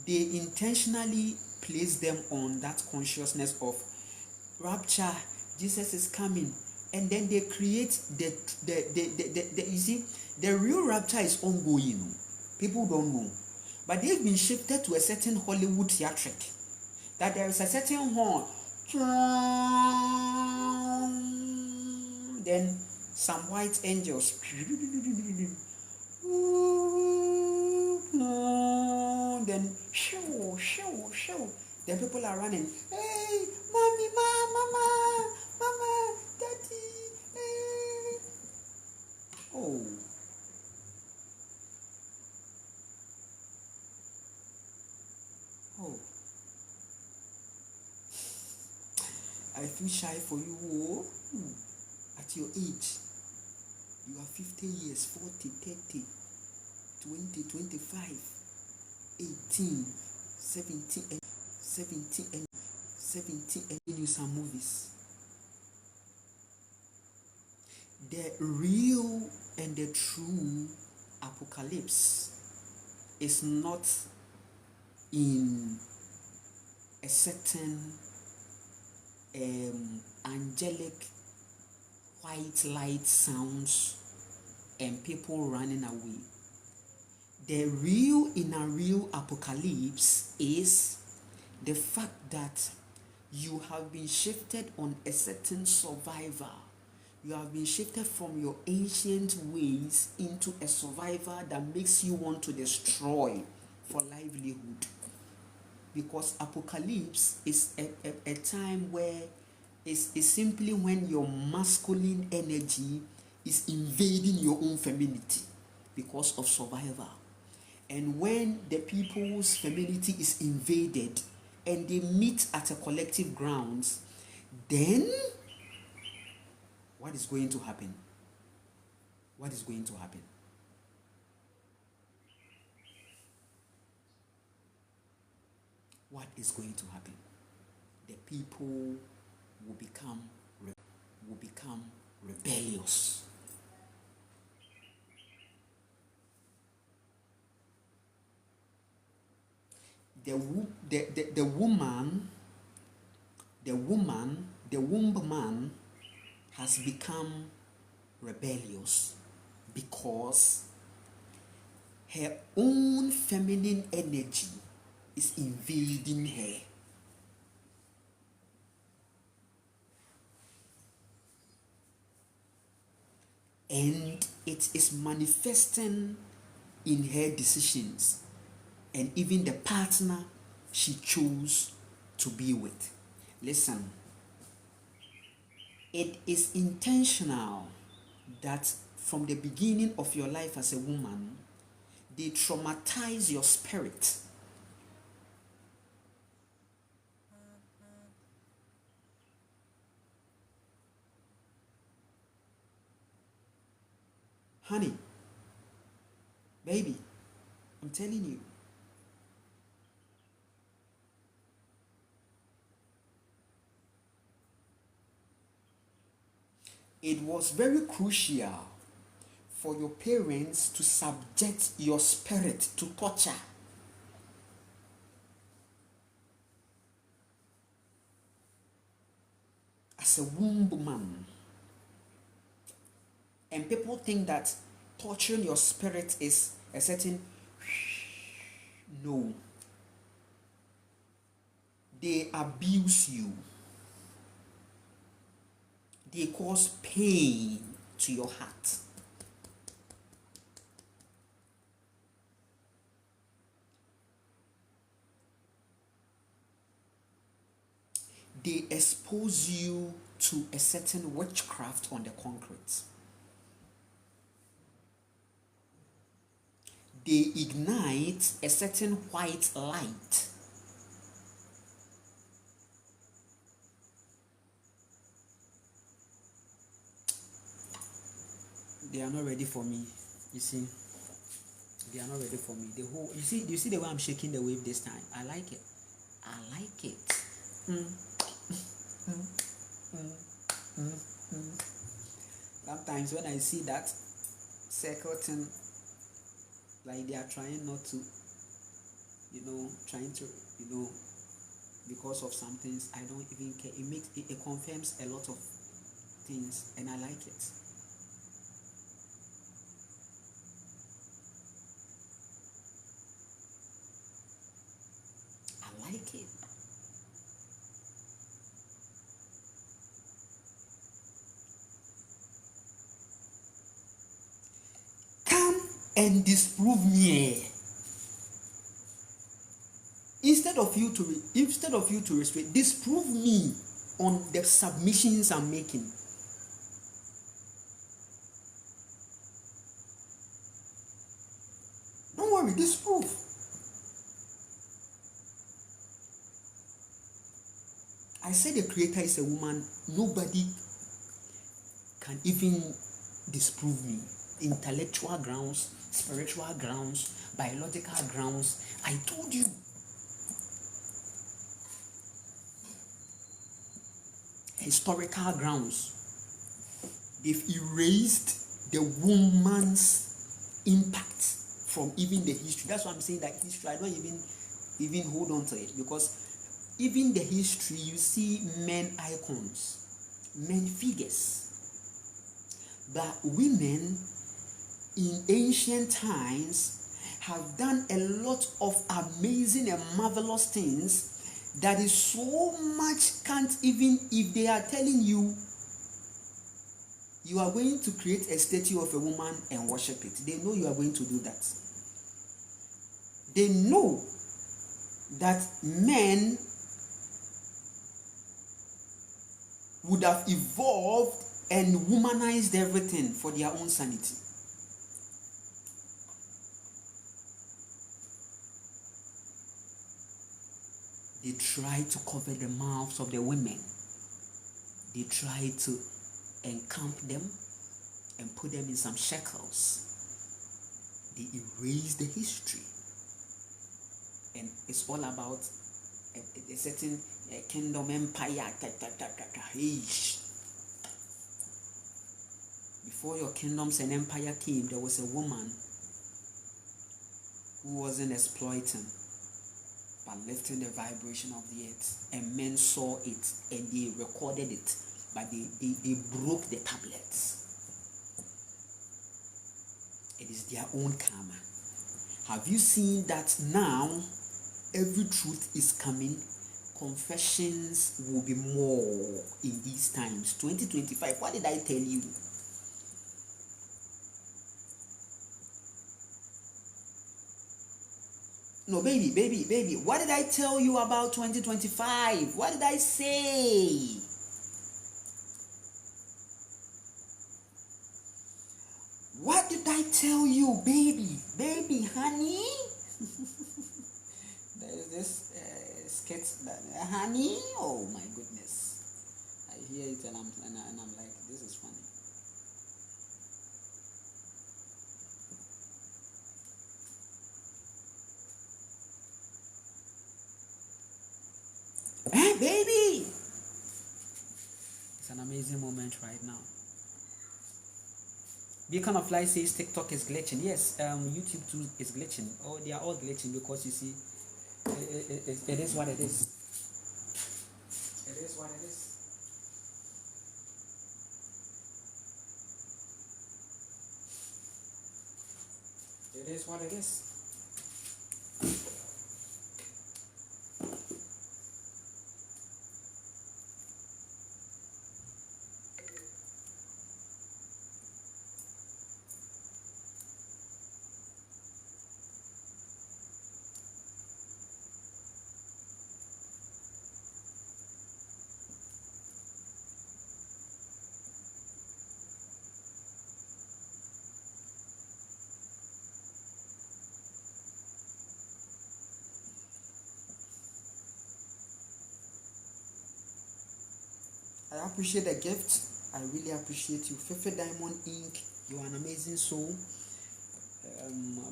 they intentionally place them on that consciousness of rapture, Jesus is coming, and then they create the you see, the real rapture is ongoing. People don't know, but they've been shifted to a certain Hollywood theatric, that there is a certain horn, then some white angels, then shoo, shoo, shoo. Then people are running. Hey, mommy, mama, daddy. Hey. Oh. Oh. I feel shy for you. Oh. At your age, you are 50 years, 40, 30, 20, 25, 18, 17, and 17 and you some movies. The real and the true apocalypse is not in a certain angelic white light sounds and people running away. The real in a real apocalypse is the fact that you have been shifted on a certain survivor. You have been shifted from your ancient ways into a survivor that makes you want to destroy for livelihood. Because apocalypse is a time where it's simply when your masculine energy is invading your own femininity because of survival. And when the people's femininity is invaded and they meet at a collective grounds, then what is going to happen? What is going to happen? What is going to happen? The people will become rebellious. The woman, the womb man has become rebellious because her own feminine energy is invading her. And it is manifesting in her decisions and even the partner she chose to be with. Listen, it is intentional that from the beginning of your life as a woman, they traumatize your spirit. Honey, baby, I'm telling you. It was very crucial for your parents to subject your spirit to torture. As a womb man. And people think that torturing your spirit is a certain... No. They abuse you. They cause pain to your heart. They expose you to a certain witchcraft on the concrete. they ignite a certain white light. They are not ready for me. You see, they are not ready for me. The whole, do you see the way I'm shaking the wave this time? I like it. I like it. Sometimes when I see that circle thing, like they are trying not to, because of some things, I don't even care. It confirms a lot of things, and I like it. I like it. Come and disprove me. Instead of you to respect, disprove me on the submissions I'm making. Don't worry, disprove. I said the creator is a woman. Nobody can even disprove me. Intellectual grounds, spiritual grounds, biological grounds. I told you. Historical grounds. They've erased the woman's impact from even the history. That's why I'm saying that history, I don't even hold on to it, because even the history, you see men icons, men figures, but women in ancient times have done a lot of amazing and marvelous things that is so much can't even, if they are telling you you are going to create a statue of a woman and worship it, they know you are going to do that. They know that men would have evolved and womanized everything for their own sanity. They try to cover the mouths of the women. They try to encamp them and put them in some shackles. They erase the history. And it's all about a certain kingdom empire. Before your kingdoms and empire came, there was a woman who wasn't exploiting, but lifting the vibration of the earth. And men saw it and they recorded it, but they broke the tablets. It is their own karma. Have you seen that now every truth is coming? Confessions will be more in these times. 2025, what did I tell you? No, baby, what did I tell you about 2025? What did I say? What did I tell you, baby, honey? There's this sketch that, honey. Oh my goodness! I hear it and I'm like, this is funny. Hey, baby! It's an amazing moment right now. Beacon of Light says TikTok is glitching. Yes, YouTube too is glitching. Oh, they are all glitching because you see, it is what it is. It is what it is. It is what it is. I appreciate the gift. I really appreciate you. Fefe Diamond Inc. You are an amazing soul.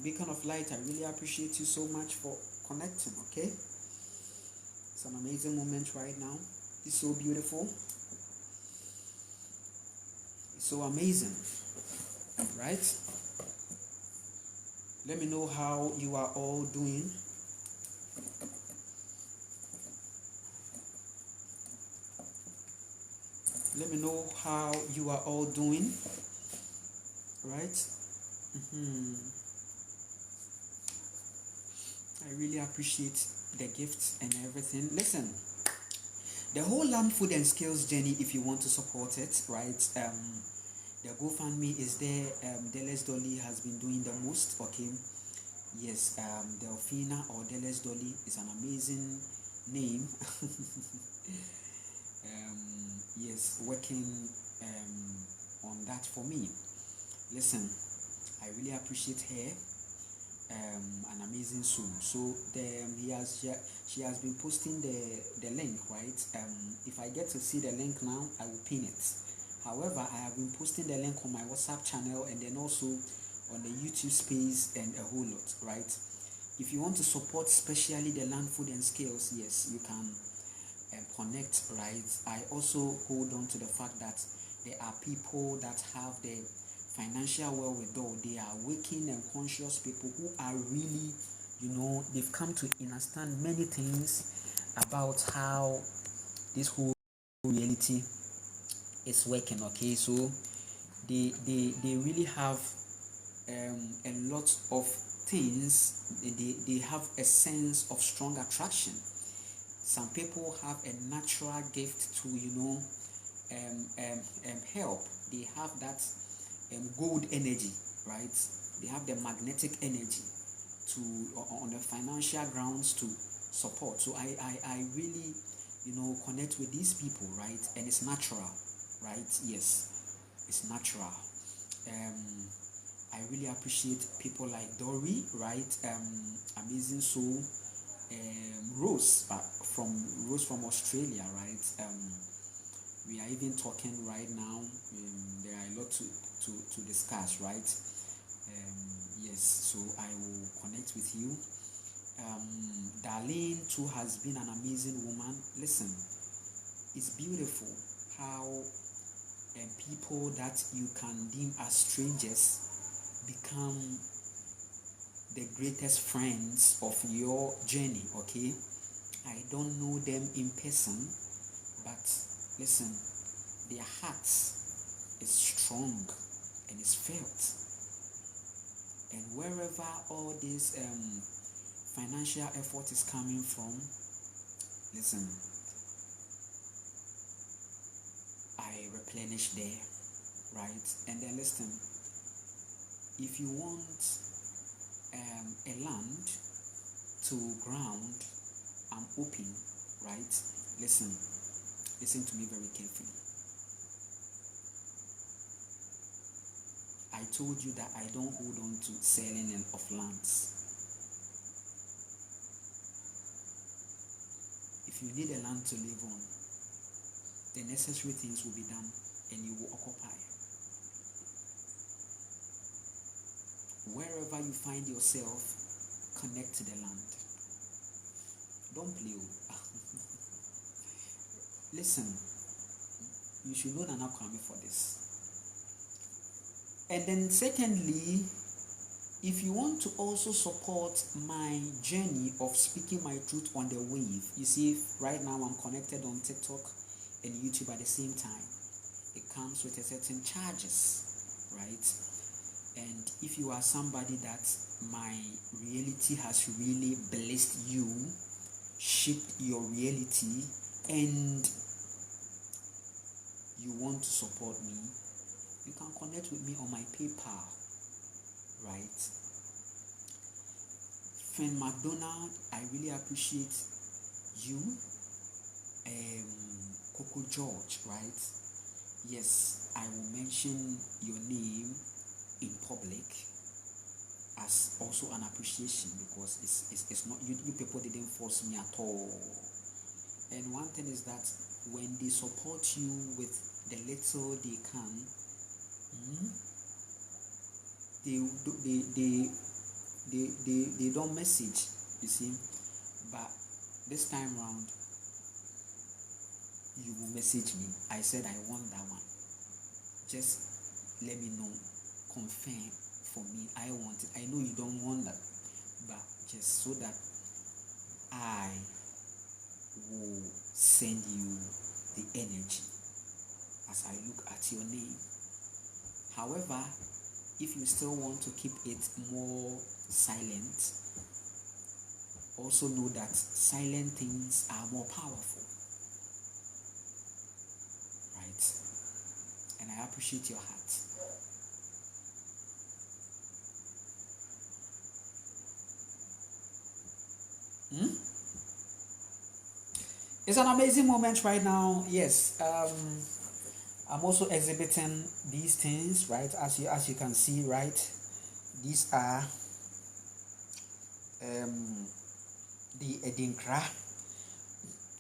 Beacon of Light, I really appreciate you so much for connecting, okay? It's an amazing moment right now. It's so beautiful. It's so amazing, right? Let me know how you are all doing. Let me know how you are all doing, right? I really appreciate the gifts and everything. Listen, the whole Land Food and Skills journey, if you want to support it, right? The GoFundMe is there. Deles Dolly has been doing the most, okay? Yes, Delphina or Deles Dolly is an amazing name. Yes, working on that for me. Listen, I really appreciate her. An amazing soul. So she has been posting the link, right? If I get to see the link now, I will pin it. However, I have been posting the link on my WhatsApp channel and then also on the YouTube space and a whole lot, right? If you want to support especially the Land Food and Skills, yes, you can connect, right? I also hold on to the fact that there are people that have the financial wherewithal. They are waking and conscious people who are really, they've come to understand many things about how this whole reality is working, okay? So they really have a lot of things. They have a sense of strong attraction. Some people have a natural gift to help. They have that gold energy, right? They have the magnetic energy to on the financial grounds to support. So I really connect with these people, right? And it's natural, right? Yes, it's natural. I really appreciate people like Dory, right? Amazing soul. Rose from Australia, right? We are even talking right now. There are a lot to discuss, right? Yes, so I will connect with you. Darlene too has been an amazing woman. Listen, it's beautiful how people that you can deem as strangers become the greatest friends of your journey, okay? I don't know them in person, but listen, their hearts is strong and is felt. And wherever all this financial effort is coming from, listen, I replenish there, right? And then listen, if you want a land to ground, I'm open, right? Listen to me very carefully. I told you that I don't hold on to selling of lands. If you need a land to live on, the necessary things will be done and you will occupy. Wherever you find yourself, connect to the land. Don't play. Listen, you should know Nana Kwame for this. And then secondly, if you want to also support my journey of speaking my truth on the wave, you see, right now I'm connected on TikTok and YouTube at the same time. It comes with a certain charges, right? And if you are somebody that my reality has really blessed you, shaped your reality, and you want to support me, you can connect with me on my PayPal, right? Friend McDonald, I really appreciate you. Coco George, right? Yes, I will mention your name in public as also an appreciation, because it's not you people didn't force me at all. And one thing is that when they support you with the little they can, they don't message, you see. But this time round, you will message me. I said I want that one. Just let me know, confirm for me. I want it. I know you don't want that, but just so that I will send you the energy as I look at your name. However, if you still want to keep it more silent, also know that silent things are more powerful, right? And I appreciate your heart. It's an amazing moment right now. Yes, I'm also exhibiting these things, right? As you can see, right? These are the Edinkra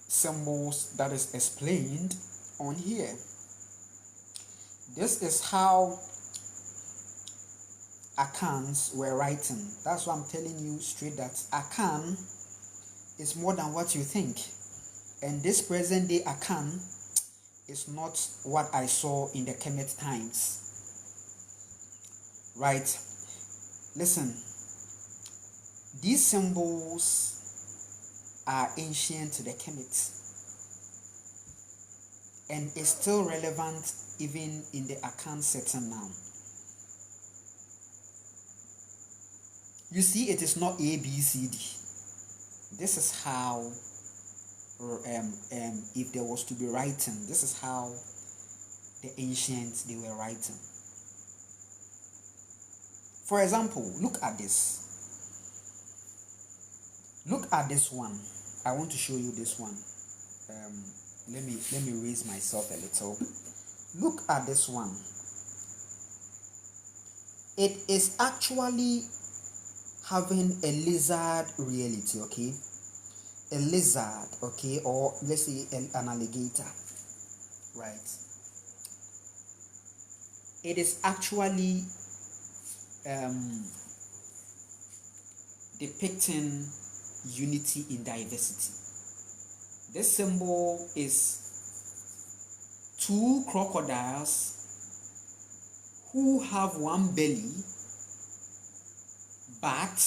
symbols that is explained on here. This is how Akans were writing. That's why I'm telling you straight that Akan is more than what you think. And this present day Akan is not what I saw in the Kemet times. Right? Listen, these symbols are ancient to the Kemet and is still relevant even in the Akan setting now. You see, it is not A, B, C, D. This is how, if there was to be writing, this is how the ancients they were writing. For example, look at this. Look at this one. I want to show you this one. Let me raise myself a little. Look at this one. It is actually having a lizard reality, okay? A lizard, okay, or let's say an alligator, right? It is actually depicting unity in diversity. This symbol is two crocodiles who have one belly, but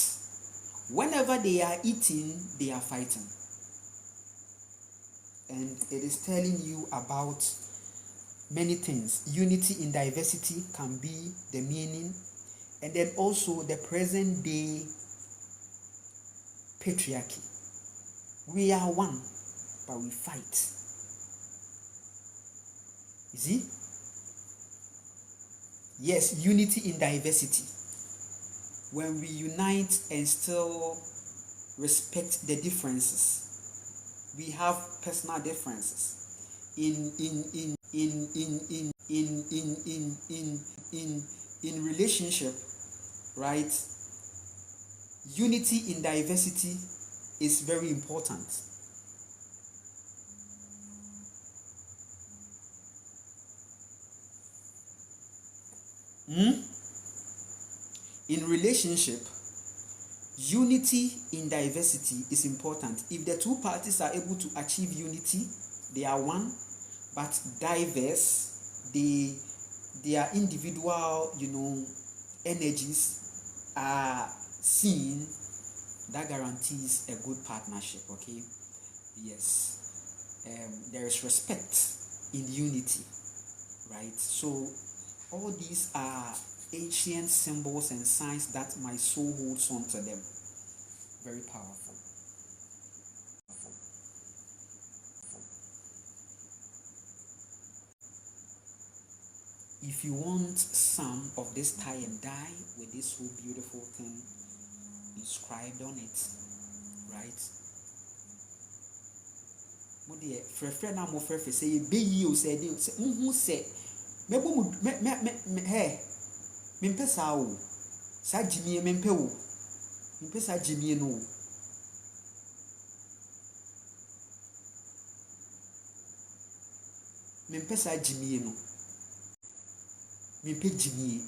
whenever they are eating, they are fighting. And it is telling you about many things. Unity in diversity can be the meaning, and then also the present day patriarchy. We are one, but we fight. You see? Yes, unity in diversity. When we unite and still respect the differences, we have personal differences in relationship, right? Unity in diversity is very important. In relationship, unity in diversity is important. If the two parties are able to achieve unity, they are one, but diverse, their individual, energies are seen, that guarantees a good partnership, okay? Yes. There is respect in unity, right? So all these are ancient symbols and signs that my soul holds on to them. Very powerful. If you want some of this tie and dye with this whole beautiful thing inscribed on it, right? Na mo frefre say be yi o say dey say say mebo me hey me mpesa o sa jimie me mpe wo me mpesa jimie no me mpesa jimie no me pe jimie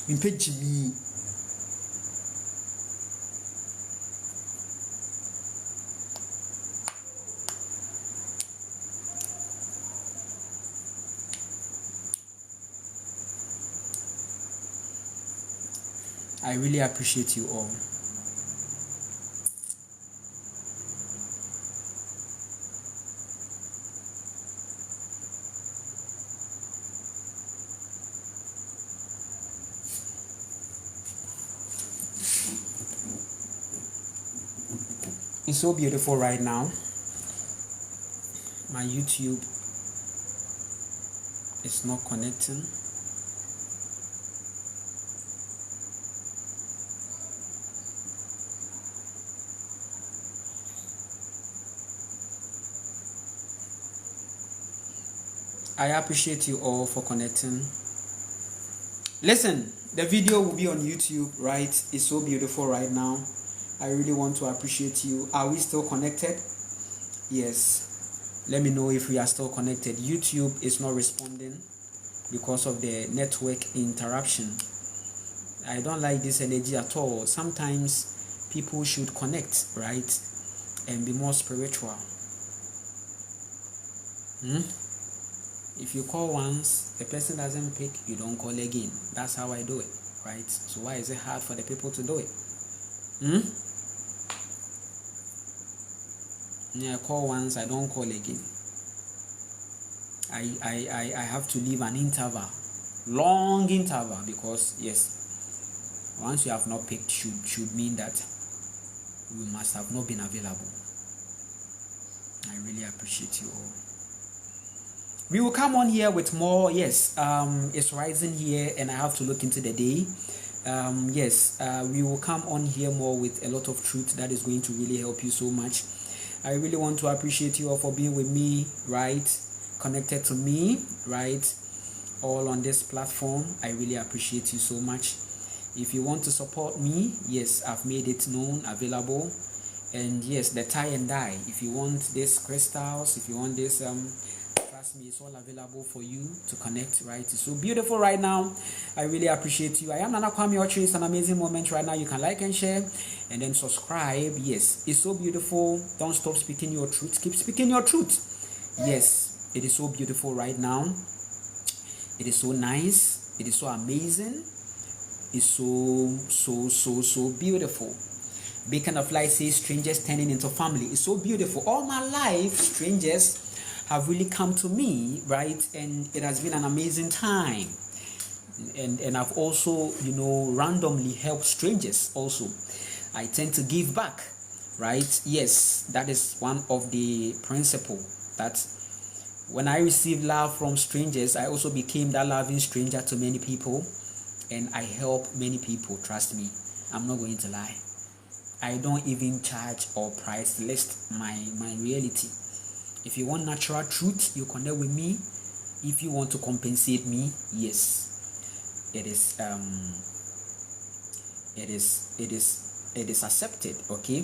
me pe jimie. I really appreciate you all. It's so beautiful right now. My YouTube is not connecting. I appreciate you all for connecting. Listen, the video will be on YouTube, right? It's so beautiful right now. I really want to appreciate you. Are we still connected? Yes. Let me know if we are still connected. YouTube is not responding because of the network interruption. I don't like this energy at all. Sometimes people should connect, right? And be more spiritual. If you call once, the person doesn't pick, you don't call again. That's how I do it, right? So why is it hard for the people to do it? Yeah, I call once, I don't call again. I have to leave an interval, long interval, because yes, once you have not picked should mean that you must have not been available. I really appreciate you all. We will come on here with more. Yes, it's rising here and I have to look into the day. Yes, we will come on here more with a lot of truth that is going to really help you so much. I really want to appreciate you all for being with me, right? Connected to me, right? All on this platform. I really appreciate you so much. If you want to support me, yes, I've made it known, available. And yes, the tie and dye. If you want these crystals, if you want this, trust me, it's all available for you to connect, right? It's so beautiful right now. I really appreciate you. I am Nana Kwame Ochi. It's an amazing moment right now. You can like and share and then subscribe. Yes, it's so beautiful. Don't stop speaking your truth. Keep speaking your truth. Yes, it is so beautiful right now. It is so nice. It is so amazing. It's so beautiful. Beacon of Light says strangers turning into family. It's so beautiful. All my life, strangers have really come to me, right? And it has been an amazing time. And I've also, randomly helped strangers also. I tend to give back, right? Yes, that is one of the principles that when I receive love from strangers, I also became that loving stranger to many people. And I help many people, trust me. I'm not going to lie. I don't even charge or price list my reality. If you want natural truth, you connect with me. If you want to compensate me, yes, it is accepted. Okay,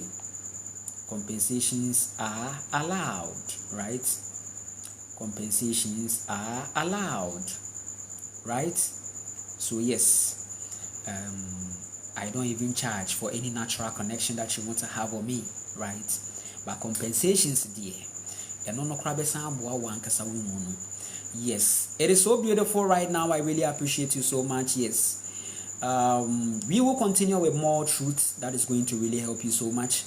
compensations are allowed, right? Compensations are allowed, right? So yes, I don't even charge for any natural connection that you want to have with me, right? But compensations, dear. And no crab Yes, it is so beautiful right now. I really appreciate you so much. Yes, we will continue with more truth that is going to really help you so much.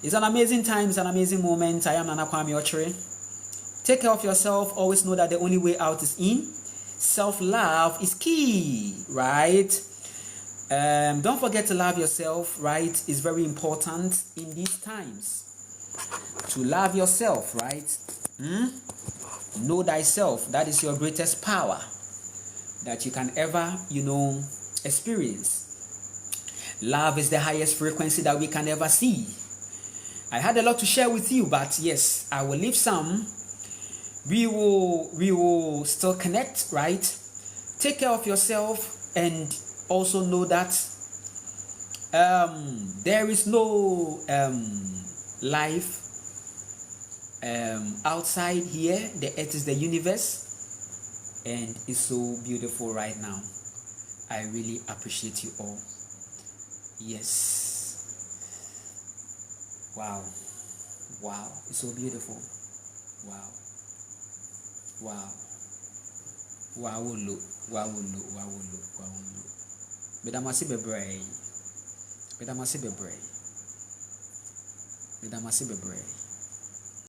It's an amazing time. It's an amazing moment. I am Nana Kwame Ochere. Take care of yourself. Always know that the only way out is in. Self-love is key, right? Don't forget to love yourself, right? It's very important in these times to love yourself, right? Know thyself. That is your greatest power that you can ever, experience. Love is the highest frequency that we can ever see. I had a lot to share with you, but yes, I will leave some. We will still connect, right? Take care of yourself and also know that there is no life outside here. The earth is the universe, and it's so beautiful right now. I really appreciate you all. Yes. Wow, it's so beautiful. Wow. Medamasi bebree.